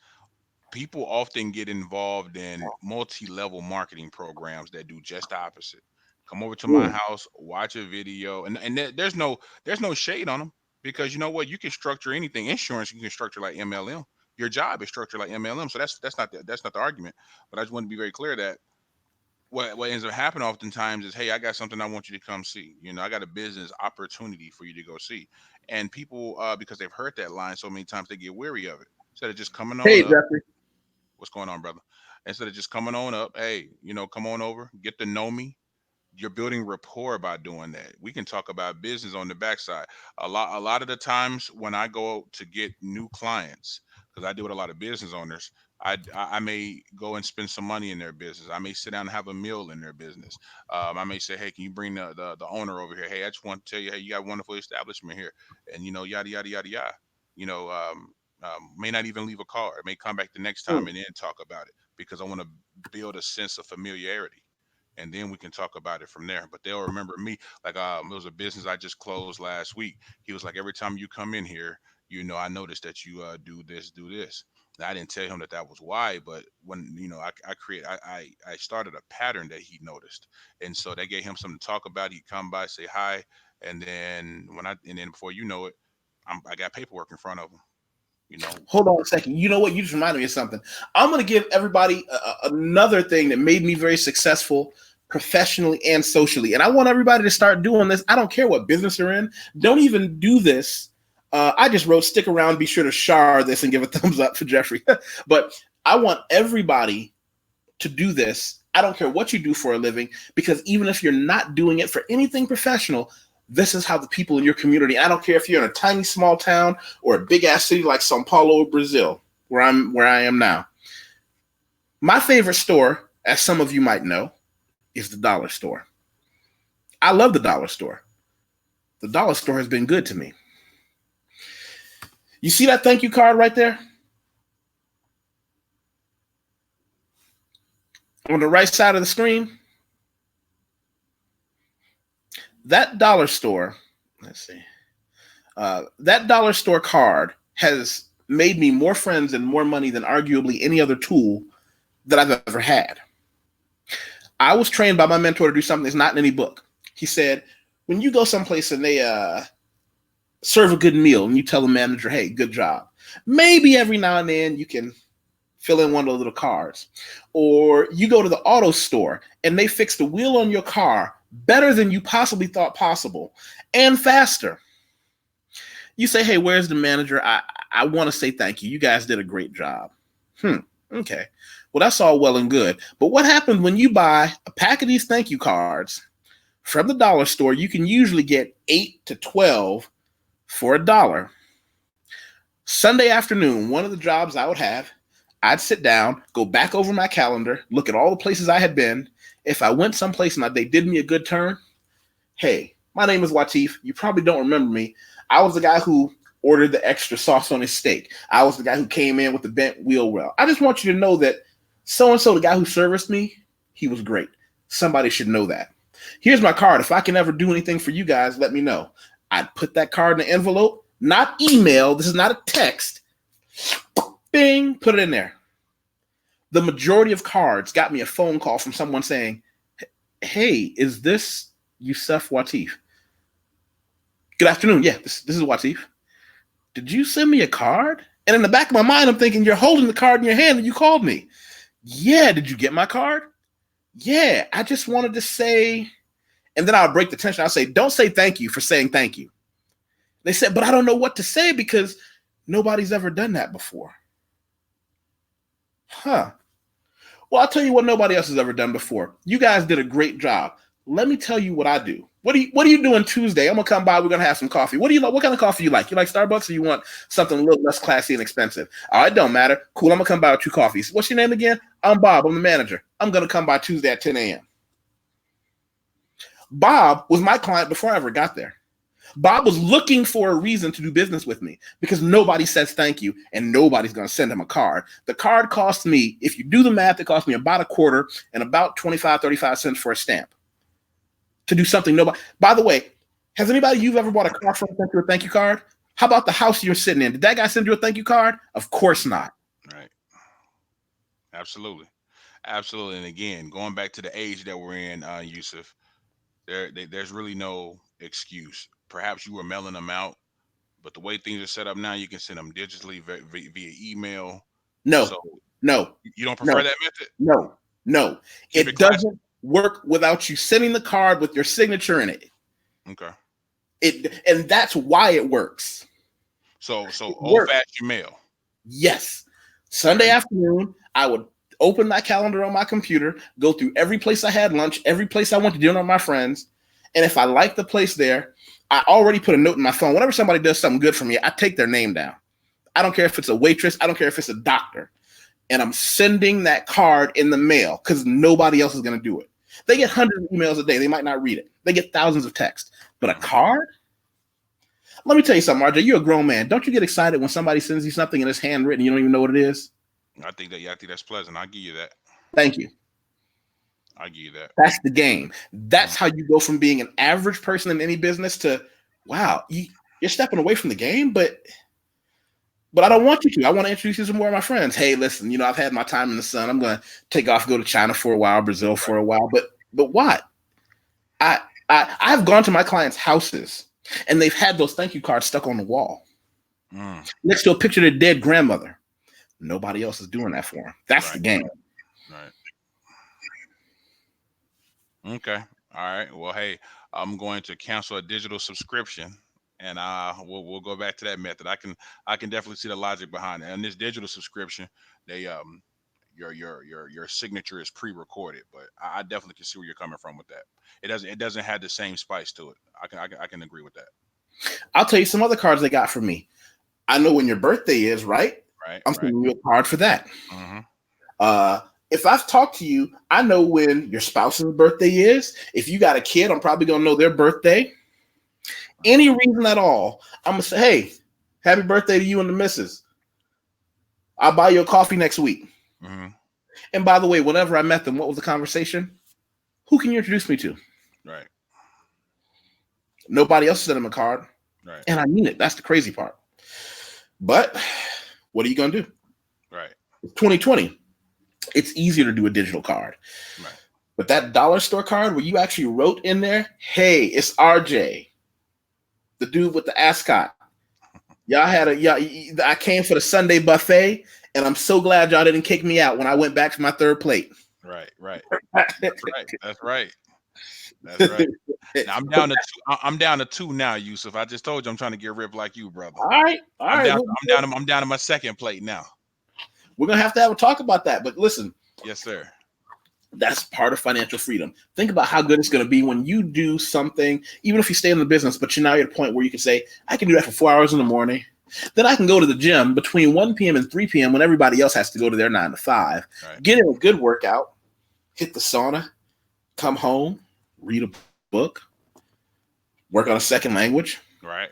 people often get involved in multi-level marketing programs that do just the opposite. Come over to my house, watch a video, and there's no shade on them, because you know what? You can structure anything. Insurance you can structure like MLM. Your job is structured like MLM. So that's not the argument. But I just want to be very clear that what ends up happening oftentimes is, hey, I got something I want you to come see. I got a business opportunity for you to go see. And people, because they've heard that line so many times, they get weary of it. Instead of just coming on up. Jeffrey. What's going on, brother? Instead of just coming on up, hey, come on over, get to know me. You're building rapport by doing that. We can talk about business on the backside. A lot of the times when I go to get new clients, because I deal with a lot of business owners, I may go and spend some money in their business. I may sit down and have a meal in their business. I may say, hey, can you bring the owner over here? Hey, I just want to tell you, hey, you got a wonderful establishment here, and yada yada yada yada. May not even leave a card. May come back the next time and then talk about it, because I want to build a sense of familiarity, and then we can talk about it from there. But they'll remember me. Like, it was a business I just closed last week. He was like, every time you come in here, I noticed that you do this. And I didn't tell him that was why, but when I started a pattern that he noticed, and so that gave him something to talk about. He'd come by, say hi, and then before you know it, I got paperwork in front of him. Hold on a second. You know what? You just reminded me of something. I'm going to give everybody another thing that made me very successful professionally and socially. And I want everybody to start doing this. I don't care what business you're in. Don't even do this. I just wrote, stick around, be sure to share this and give a thumbs up for Jeffrey. But I want everybody to do this. I don't care what you do for a living, because even if you're not doing it for anything professional, this is how the people in your community, I don't care if you're in a tiny small town or a big ass city like Sao Paulo, Brazil, where I am now. My favorite store, as some of you might know, is the dollar store. I love the dollar store. The dollar store has been good to me. You see that thank you card right there? On the right side of the screen? That dollar store, let's see, that dollar store card has made me more friends and more money than arguably any other tool that I've ever had. I was trained by my mentor to do something that's not in any book. He said, when you go someplace and they serve a good meal and you tell the manager, hey, good job, maybe every now and then you can fill in one of the little cards. Or you go to the auto store and they fix the wheel on your car better than you possibly thought possible and faster. You say, hey, where's the manager? I want to say thank you. You guys did a great job. Okay. Well, that's all well and good. But what happens when you buy a pack of these thank you cards from the dollar store? You can usually get 8 to 12 for $1. Sunday afternoon, one of the jobs I would have, I'd sit down, go back over my calendar, look at all the places I had been. If I went someplace and they did me a good turn, hey, my name is YusefWateef. You probably don't remember me. I was the guy who ordered the extra sauce on his steak. I was the guy who came in with the bent wheel well. I just want you to know that so-and-so, the guy who serviced me, he was great. Somebody should know that. Here's my card. If I can ever do anything for you guys, let me know. I'd put that card in the envelope, not email. This is not a text. Bing, put it in there. The majority of cards got me a phone call from someone saying, hey, is this YusefWateef? Good afternoon. Yeah, this is Wateef. Did you send me a card? And in the back of my mind, I'm thinking, you're holding the card in your hand and you called me. Yeah, did you get my card? Yeah, I just wanted to say, and then I'll break the tension. I'll say, don't say thank you for saying thank you. They said, but I don't know what to say because nobody's ever done that before. Huh. Well, I'll tell you what nobody else has ever done before. You guys did a great job. Let me tell you what I do. What are you doing Tuesday? I'm gonna come by. We're gonna have some coffee. What do you like? What kind of coffee you like? You like Starbucks or you want something a little less classy and expensive? It don't matter. Cool. I'm gonna come by with 2 coffees. What's your name again? I'm Bob. I'm the manager. I'm gonna come by Tuesday at 10 a.m. Bob was my client before I ever got there. Bob was looking for a reason to do business with me because nobody says thank you and nobody's going to send him a card. The card cost me, if you do the math, it cost me about a quarter and about 25, 35 cents for a stamp to do something nobody. By the way, has anybody you've ever bought a car from sent you a thank you card? How about the house you're sitting in? Did that guy send you a thank you card? Of course not. Right. Absolutely. Absolutely. And again, going back to the age that we're in, Yusef, there's really no excuse. Perhaps you were mailing them out, but the way things are set up now, you can send them digitally via email. No, so no. You don't prefer that method? No. It doesn't work without you sending the card with your signature in it. Okay. And that's why it works. So old-fashioned mail. Yes. Sunday afternoon, I would open my calendar on my computer, go through every place I had lunch, every place I went to dinner with my friends. And if I like the place there, I already put a note in my phone. Whenever somebody does something good for me, I take their name down. I don't care if it's a waitress. I don't care if it's a doctor. And I'm sending that card in the mail because nobody else is going to do it. They get hundreds of emails a day. They might not read it. They get thousands of texts. But a card? Let me tell you something, RJ. You're a grown man. Don't you get excited when somebody sends you something and it's handwritten and you don't even know what it is? I think that's pleasant. I'll give you that. Thank you. I give you that. That's the game. That's how you go from being an average person in any business to, wow, you're stepping away from the game, but I don't want you to. I want to introduce you to more of my friends. Hey, listen, I've had my time in the sun. I'm going to take off, go to China for a while, Brazil for a while. But what? I've gone to my clients' houses and they've had those thank you cards stuck on the wall next to a picture of their dead grandmother. Nobody else is doing that for them. That's the game. Right. Okay. All right. Well, hey, I'm going to cancel a digital subscription, and we'll go back to that method. I can definitely see the logic behind it. And this digital subscription, they your signature is pre-recorded, but I definitely can see where you're coming from with that. It doesn't have the same spice to it. I can agree with that. I'll tell you some other cards they got from me. I know when your birthday is, right? Right. I'm sending you a card for that. Mm-hmm. If I've talked to you, I know when your spouse's birthday is. If you got a kid, I'm probably going to know their birthday. Any reason at all, I'm going to say, hey, happy birthday to you and the missus. I'll buy you a coffee next week. Mm-hmm. And by the way, whenever I met them, what was the conversation? Who can you introduce me to? Right. Nobody else sent them a card. Right. And I mean it. That's the crazy part. But what are you going to do? Right. 2020. It's easier to do a digital card. Right. But that dollar store card where you actually wrote in there, hey, it's RJ, the dude with the ascot. I came for the Sunday buffet, and I'm so glad y'all didn't kick me out when I went back for my third plate. Right. That's right. Now, I'm down to 2 now, Yusef. I just told you I'm trying to get ripped like you, brother. All right. I'm down to my second plate now. We're going to have a talk about that. But listen. Yes, sir. That's part of financial freedom. Think about how good it's going to be when you do something, even if you stay in the business, but you're now at a point where you can say, I can do that for 4 hours in the morning. Then I can go to the gym between 1 p.m. and 3 p.m. when everybody else has to go to their 9 to 5. Right. Get in a good workout, hit the sauna, come home, read a book, work on a second language. Right.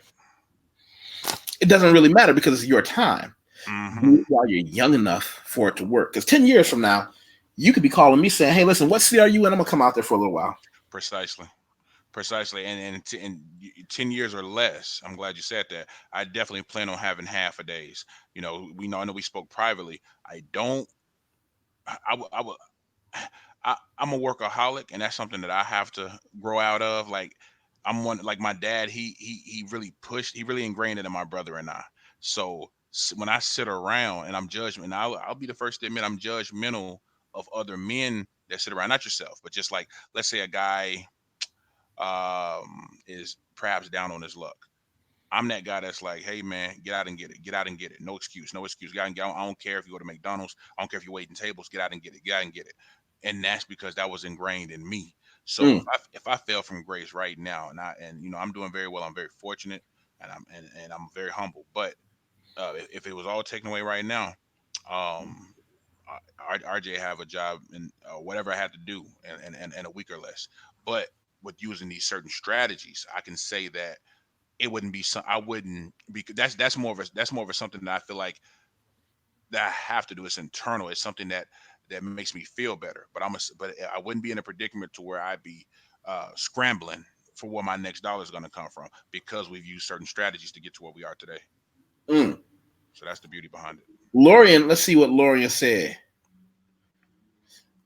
It doesn't really matter because it's your time. Mm-hmm. While you're young enough for it to work. Because 10 years from now, You could be calling me saying, "Hey, listen, what city are you in? I'm gonna come out there for a little while." Precisely. Precisely, and 10 years or less. I'm glad you said that. I definitely plan on having half a days. We know. I know we spoke privately. I don't. I would. I'm a workaholic, and that's something that I have to grow out of. Like I'm one. Like my dad, he really pushed. He really ingrained it in my brother and I. So when I sit around and I'm judgment, and I'll be the first to admit I'm judgmental of other men that sit around. Not yourself, but just like let's say a guy is perhaps down on his luck. I'm that guy that's like, hey man, get out and get it. Get out and get it. No excuse. No excuse. Get out and get it. I don't care if you go to McDonald's. I don't care if you're waiting tables. Get out and get it. Get out and get it. And that's because that was ingrained in me. So Mm, if I fell from grace right now, and I'm doing very well. I'm very fortunate, and I'm very humble. But if it was all taken away right now, um, RJ have a job and whatever I had to do in a week or less. But with using these certain strategies, I can say that it wouldn't be some. I wouldn't be. That's more of a something that I feel like that I have to do. It's internal. It's something that makes me feel better. But I wouldn't be in a predicament to where I'd be scrambling for where my next dollar is going to come from because we've used certain strategies to get to where we are today. mm. So that's the beauty behind it. Lorian, let's see what Lorian said.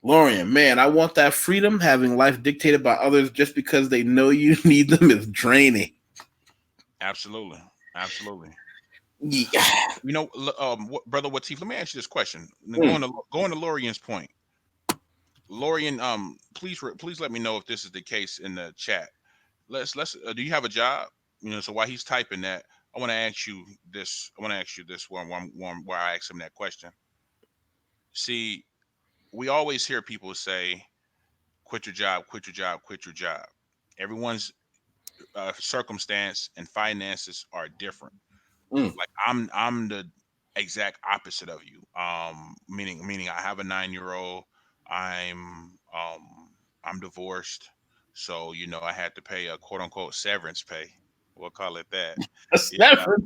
Lorian, man, I want that freedom. Having life dictated by others just because they know you need them is draining. Absolutely, absolutely. Yeah. Brother Wateef, let me ask you this question. Mm. Going to Lorian's point, Lorian, please let me know if this is the case in the chat. Let's Do you have a job? So while he's typing that, I want to ask you this. I want to ask you this where I ask him that question. See, we always hear people say, "Quit your job, quit your job, quit your job." Everyone's circumstance and finances are different. Mm. Like I'm the exact opposite of you. Meaning I have a 9-year-old. I'm divorced, so I had to pay a quote unquote severance pay. We'll call it that. That's Yeah, never.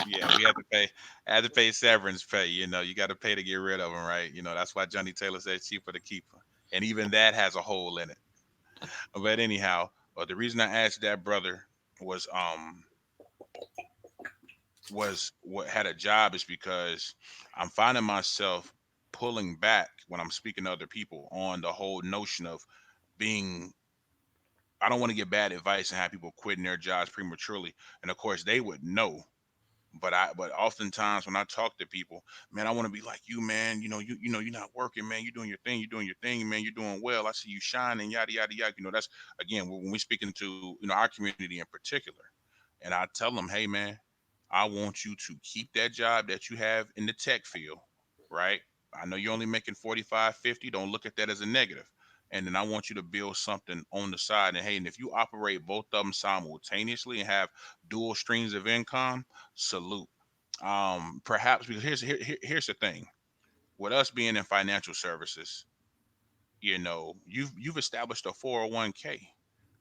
yeah, we had to pay. I had to pay severance pay. You got to pay to get rid of them, right? That's why Johnny Taylor said cheaper to keep 'em. And even that has a hole in it. But anyhow, the reason I asked that brother was what had a job is because I'm finding myself pulling back when I'm speaking to other people on the whole notion of being. I don't want to give bad advice and have people quitting their jobs prematurely. And of course, they would know. But oftentimes when I talk to people, man, I want to be like you, man. You're not working, man. You're doing your thing. You're doing your thing, man. You're doing well. I see you shining, yada yada yada. That's again when we're speaking to our community in particular, and I tell them, hey, man, I want you to keep that job that you have in the tech field, right? I know you're only making 45, 50. Don't look at that as a negative. And then I want you to build something on the side. And hey, and if you operate both of them simultaneously and have dual streams of income, salute. Perhaps because here's the thing. With us being in financial services, you've established a 401k. I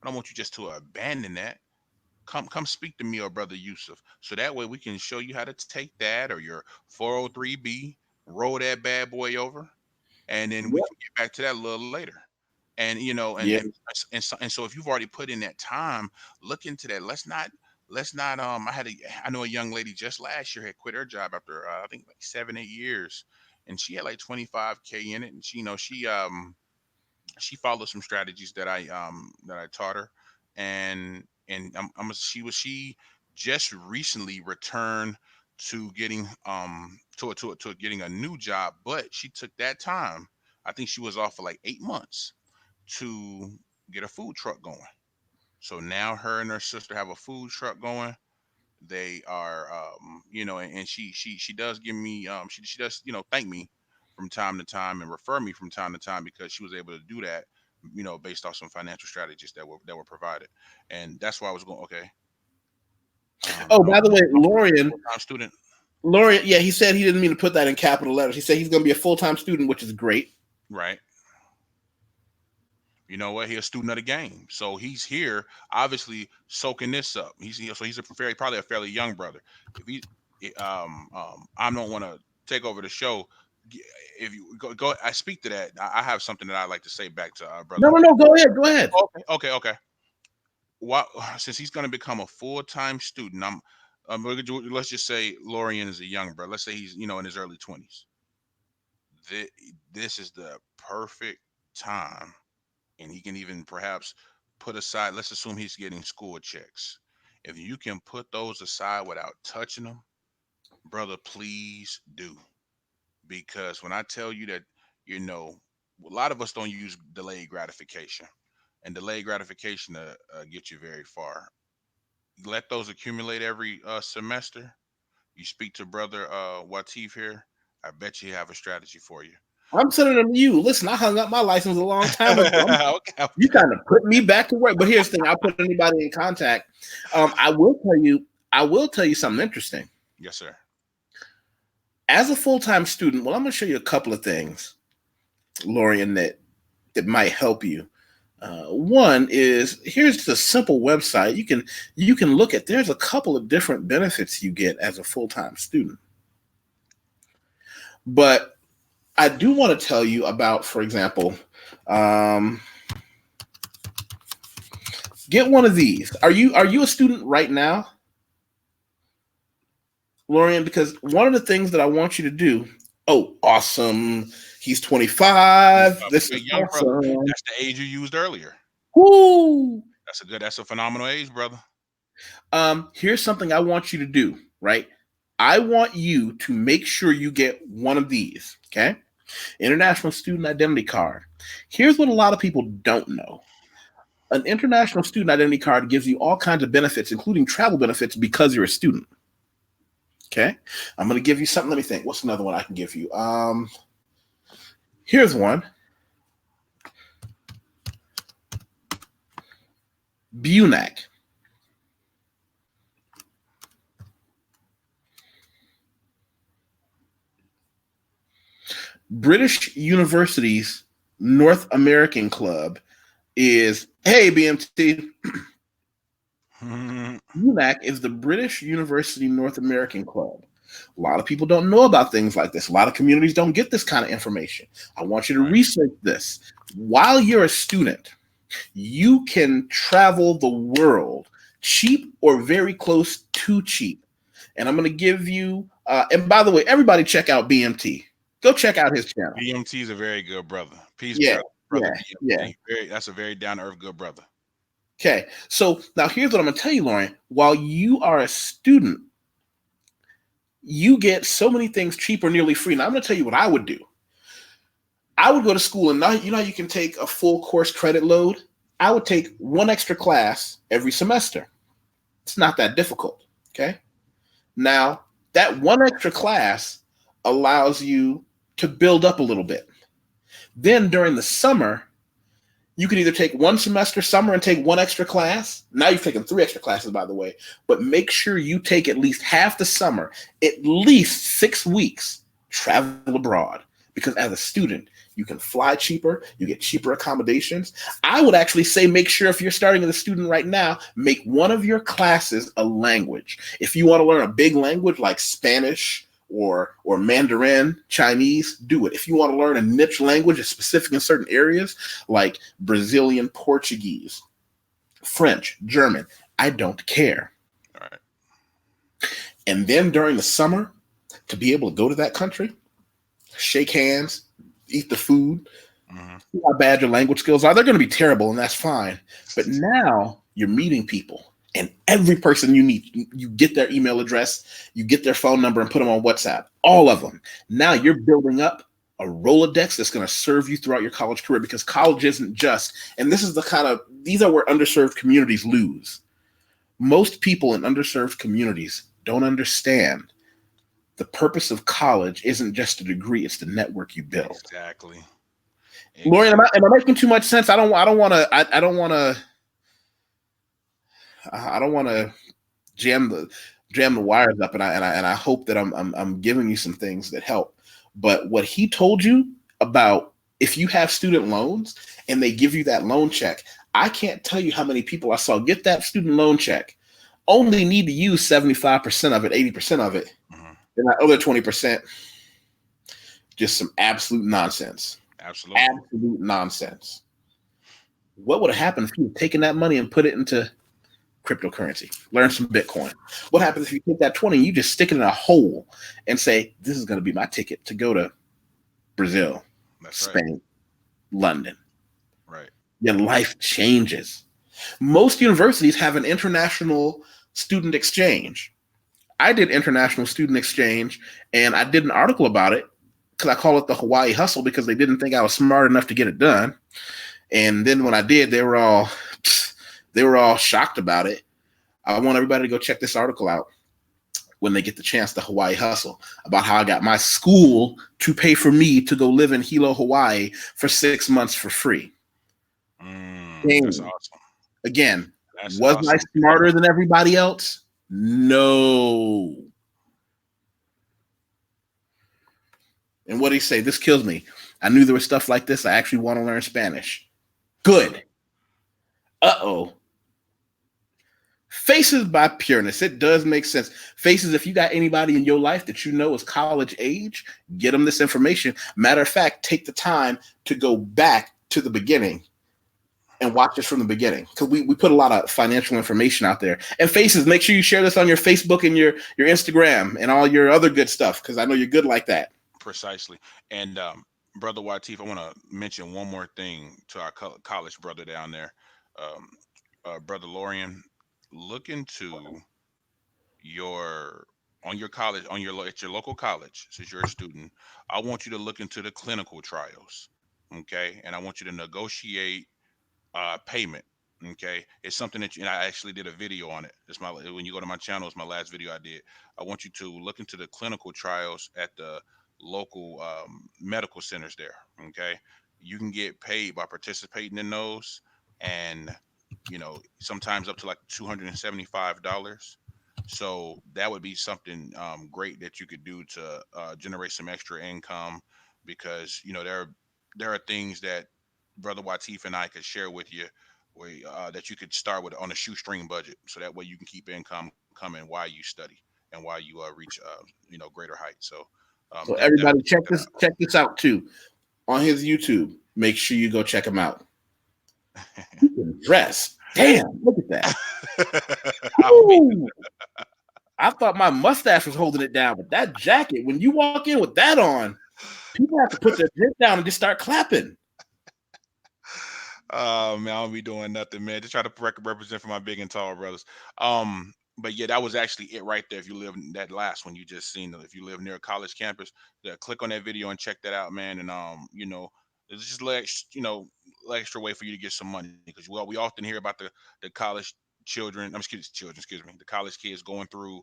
don't want you just to abandon that. Come speak to me or brother Yusuf, so that way we can show you how to take that or your 403b, roll that bad boy over, and then we Yep. can get back to that a little later. And Yeah. and so if you've already put in that time, look into that. Let's not I know a young lady just last year had quit her job after I think like 7-8 years, and she had like 25K in it, and she followed some strategies that I taught her, she just recently returned to getting to getting a new job, but she took that time. I think she was off for like 8 months to get a food truck going. So now her and her sister have a food truck going. They are and she does give me she does thank me from time to time and refer me from time to time because she was able to do that based off some financial strategies that were provided. And that's why I was going, okay, Oh, no, by the way, no Lorian, full-time student. Yeah, he said he didn't mean to put that in capital letters. He said he's going to be a full time student, which is great. Right. You know what? He's a student of the game, so he's here, obviously soaking this up. He's a probably a fairly young brother. If he, I don't want to take over the show. if you go, I speak to that. I have something that I like to say back to our brother. No. Go ahead. Go ahead. Okay. Why, since he's going to become a full-time student, let's just say Lorian is a young brother. Let's say he's in his early 20s. This is the perfect time, and he can even perhaps put aside. Let's assume he's getting school checks. If you can put those aside without touching them, brother, please do. Because when I tell you that, a lot of us don't use delayed gratification, and delayed gratification get you very far. Let those accumulate every semester. You speak to brother Wateef here. I bet you have a strategy for you. I'm sending them to you. Listen, I hung up my license a long time ago. Okay. You kind of put me back to work. But here's the thing: I'll put anybody in contact. I will tell you. I will tell you something interesting. Yes, sir. As a full-time student, well, I'm going to show you a couple of things, Lorian, that might help you. One is, here's the simple website. You can look at. There's a couple of different benefits you get as a full-time student. But I do want to tell you about, for example, get one of these. Are you a student right now, Lorian? Because one of the things that I want you to do. Oh, awesome! He's 25. This is young awesome. brother. That's the age you used earlier. Woo! That's a phenomenal age, brother. Here's something I want you to do. Right, I want you to make sure you get one of these. Okay, International Student Identity Card. Here's what a lot of people don't know. An International Student Identity Card gives you all kinds of benefits, including travel benefits, because you're a student. Okay, I'm going to give you something. Let me think. What's another one I can give you? Here's one. BUNAC. British University's North American Club is, hey, BMT. UNAC is the British University North American Club. A lot of people don't know about things like this. A lot of communities don't get this kind of information. I want you to research this. While you're a student, you can travel the world cheap or very close to cheap. And I'm going to give you, and by the way, everybody check out BMT. Go check out his channel. BMT is a very good brother. Peace, brother. Yeah. That's a very down-to-earth good brother. Okay, so now here's what I'm going to tell you, Lauren. While you are a student, you get so many things cheap or nearly free. Now, I'm going to tell you what I would do. I would go to school, and now you can take a full course credit load. I would take one extra class every semester. It's not that difficult, okay? Now, that one extra class allows you to build up a little bit. Then during the summer, you can either take one semester summer and take one extra class. Now you've taken 3 extra classes, by the way, but make sure you take at least half the summer, at least 6 weeks, travel abroad. Because as a student, you can fly cheaper, you get cheaper accommodations. I would actually say make sure if you're starting as a student right now, make one of your classes a language. If you want to learn a big language like Spanish, or Mandarin, Chinese, do it. If you want to learn a niche language, that's specific in certain areas, like Brazilian Portuguese, French, German, I don't care. All right. And then during the summer, to be able to go to that country, shake hands, eat the food, see how bad your language skills are. They're going to be terrible, and that's fine. But now you're meeting people. And every person you meet, you get their email address, you get their phone number and put them on WhatsApp, all of them. Now you're building up a Rolodex that's going to serve you throughout your college career, because college isn't just, and these are where underserved communities lose. Most people in underserved communities don't understand the purpose of college isn't just a degree, it's the network you build. Exactly. Lorian, am I making too much sense? I don't want to jam the wires up, and I hope that I'm giving you some things that help. But what he told you about, if you have student loans and they give you that loan check, I can't tell you how many people I saw get that student loan check, only need to use 75% of it, 80% of it, and that other 20%, Just some absolute nonsense. Absolutely. Absolute nonsense. What would have happened if you had taken that money and put it into cryptocurrency? Learn some Bitcoin. What happens if you take that 20 and you just stick it in a hole and say, this is going to be my ticket to go to Brazil, Spain, London. Right. Your life changes. Most universities have an international student exchange. I did international student exchange, and I did an article about it because I call it the Hawaii hustle because they didn't think I was smart enough to get it done. And then when I did, they were all shocked about it. I want everybody to go check this article out when they get the chance, the Hawaii hustle, about how I got my school to pay for me to go live in Hilo, Hawaii for 6 months for free. That's awesome. Again, was I smarter than everybody else? No. And what did he say? This kills me. I knew there was stuff like this. I actually want to learn Spanish. Good. Uh-oh. Faces by pureness. It does make sense. Faces, if you got anybody in your life that you know is college age, get them this information. Matter of fact, take the time to go back to the beginning and watch this from the beginning. Because we put a lot of financial information out there. And Faces, make sure you share this on your Facebook and your Instagram and all your other good stuff, because I know you're good like that. Precisely. And Brother YusefWateef, I want to mention one more thing to our college brother down there. Brother Lorian, look into at your local college, since you're a student. I want you to look into the clinical trials, okay? And I want you to negotiate payment, okay? It's something that I actually did a video on it. When you go to my channel, it's my last video I did. I want you to look into the clinical trials at the local medical centers there, okay? You can get paid by participating in those, and sometimes up to like $275. So that would be something great that you could do to generate some extra income, because there are things that Brother YusefWateef and I could share with you, where that you could start with on a shoestring budget, so that way you can keep income coming while you study and while you reach greater heights. So everybody check this out too on his YouTube. Make sure you go check him out. He can dress. Damn, look at that. I thought my mustache was holding it down, but that jacket, when you walk in with that on, people have to put their head down and just start clapping. Oh man, I don't be doing nothing, man. Just try to represent for my big and tall brothers. But yeah, that was actually it right there. If you live in that last one you just seen, if you live near a college campus, click on that video and check that out, man. And it's just extra way for you to get some money, because we often hear about the college children. Excuse me, the college kids going through.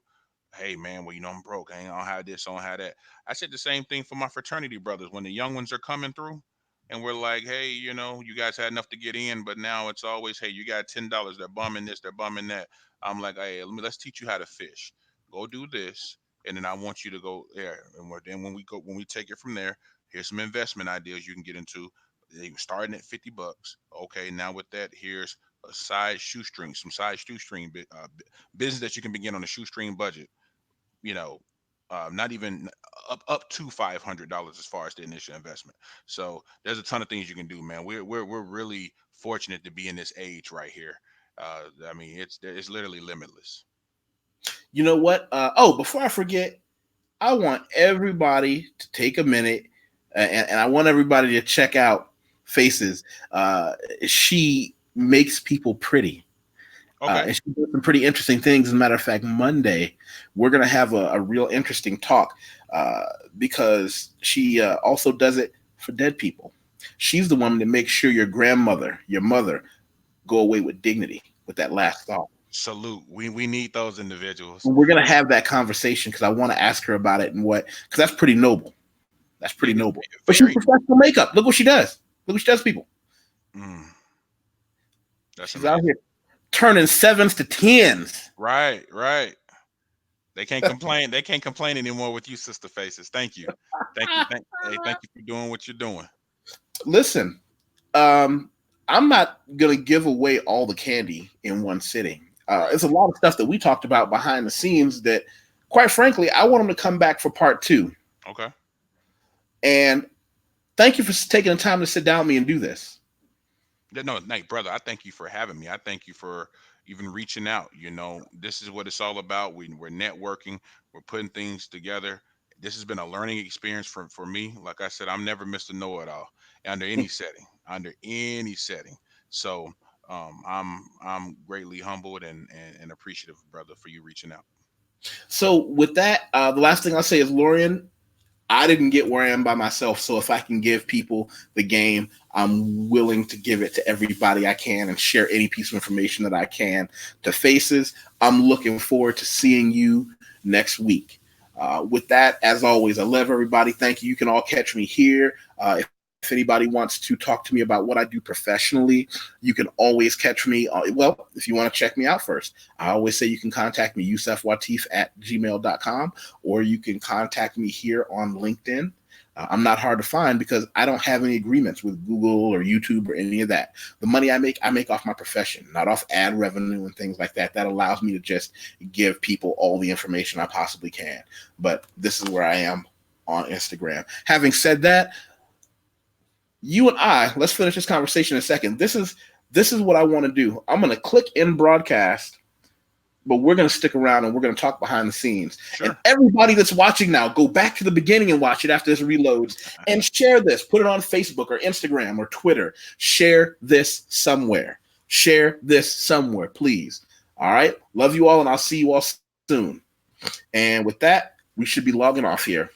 Hey man, well I'm broke. I don't have this, I don't have that. I said the same thing for my fraternity brothers when the young ones are coming through. And we're like, hey, you guys had enough to get in, but now it's always, hey, you got $10. They're bumming this, they're bumming that. I'm like, hey, let's teach you how to fish. Go do this, and then I want you to go there. And then when we take it from there, here's some investment ideas you can get into. Starting at $50. Okay, now with that, here's a some side shoestring business that you can begin on a shoestring budget. Not even up to $500 as far as the initial investment. So there's a ton of things you can do, man. We're really fortunate to be in this age right here. I mean, it's literally limitless. You know what? Before I forget, I want everybody to take a minute, and I want everybody to check out Faces. She makes people pretty. Okay. And she does some pretty interesting things. As a matter of fact, Monday, we're going to have a real interesting talk because she also does it for dead people. She's the woman that makes sure your grandmother, your mother, go away with dignity, with that last thought. Salute. We need those individuals. And we're going to have that conversation because I want to ask her about it, and because that's pretty noble. That's pretty noble. But she's professional makeup. Look what she does. Look what she does, people. She's amazing. Out here turning 7s to 10s. Right. They can't complain. They can't complain anymore with you, Sister Faces. Thank you. Thank you for doing what you're doing. Listen, I'm not going to give away all the candy in one sitting. There's a lot of stuff that we talked about behind the scenes that, quite frankly, I want them to come back for part 2. Okay. And thank you for taking the time to sit down with me and do this. No, Nate, brother, I thank you for having me. I thank you for even reaching out. This is what it's all about. We're networking, we're putting things together. This has been a learning experience for me. Like I said, I'm never Mr. Know-it-all under any setting, under any setting. So I'm greatly humbled and appreciative, brother, for you reaching out. So with that, the last thing I'll say is, Lorian, I didn't get where I am by myself. So if I can give people the game, I'm willing to give it to everybody I can and share any piece of information that I can to faces. I'm looking forward to seeing you next week. With that, as always, I love everybody. Thank you. You can all catch me here. If anybody wants to talk to me about what I do professionally, you can always catch me. Well, if you want to check me out first, I always say you can contact me, YusefWateef at gmail.com, or you can contact me here on LinkedIn. I'm not hard to find because I don't have any agreements with Google or YouTube or any of that. The money I make off my profession, not off ad revenue and things like that. That allows me to just give people all the information I possibly can. But this is where I am on Instagram. Having said that, you and let's finish this conversation in a second. This is what I want to do. I'm going to click in broadcast, but we're going to stick around and we're going to talk behind the scenes. Sure. And everybody that's watching now, go back to the beginning and watch it after this reloads and share this. Put it on Facebook or Instagram or Twitter. Share this somewhere. Share this somewhere, please. All right. Love you all, and I'll see you all soon. And with that, we should be logging off here.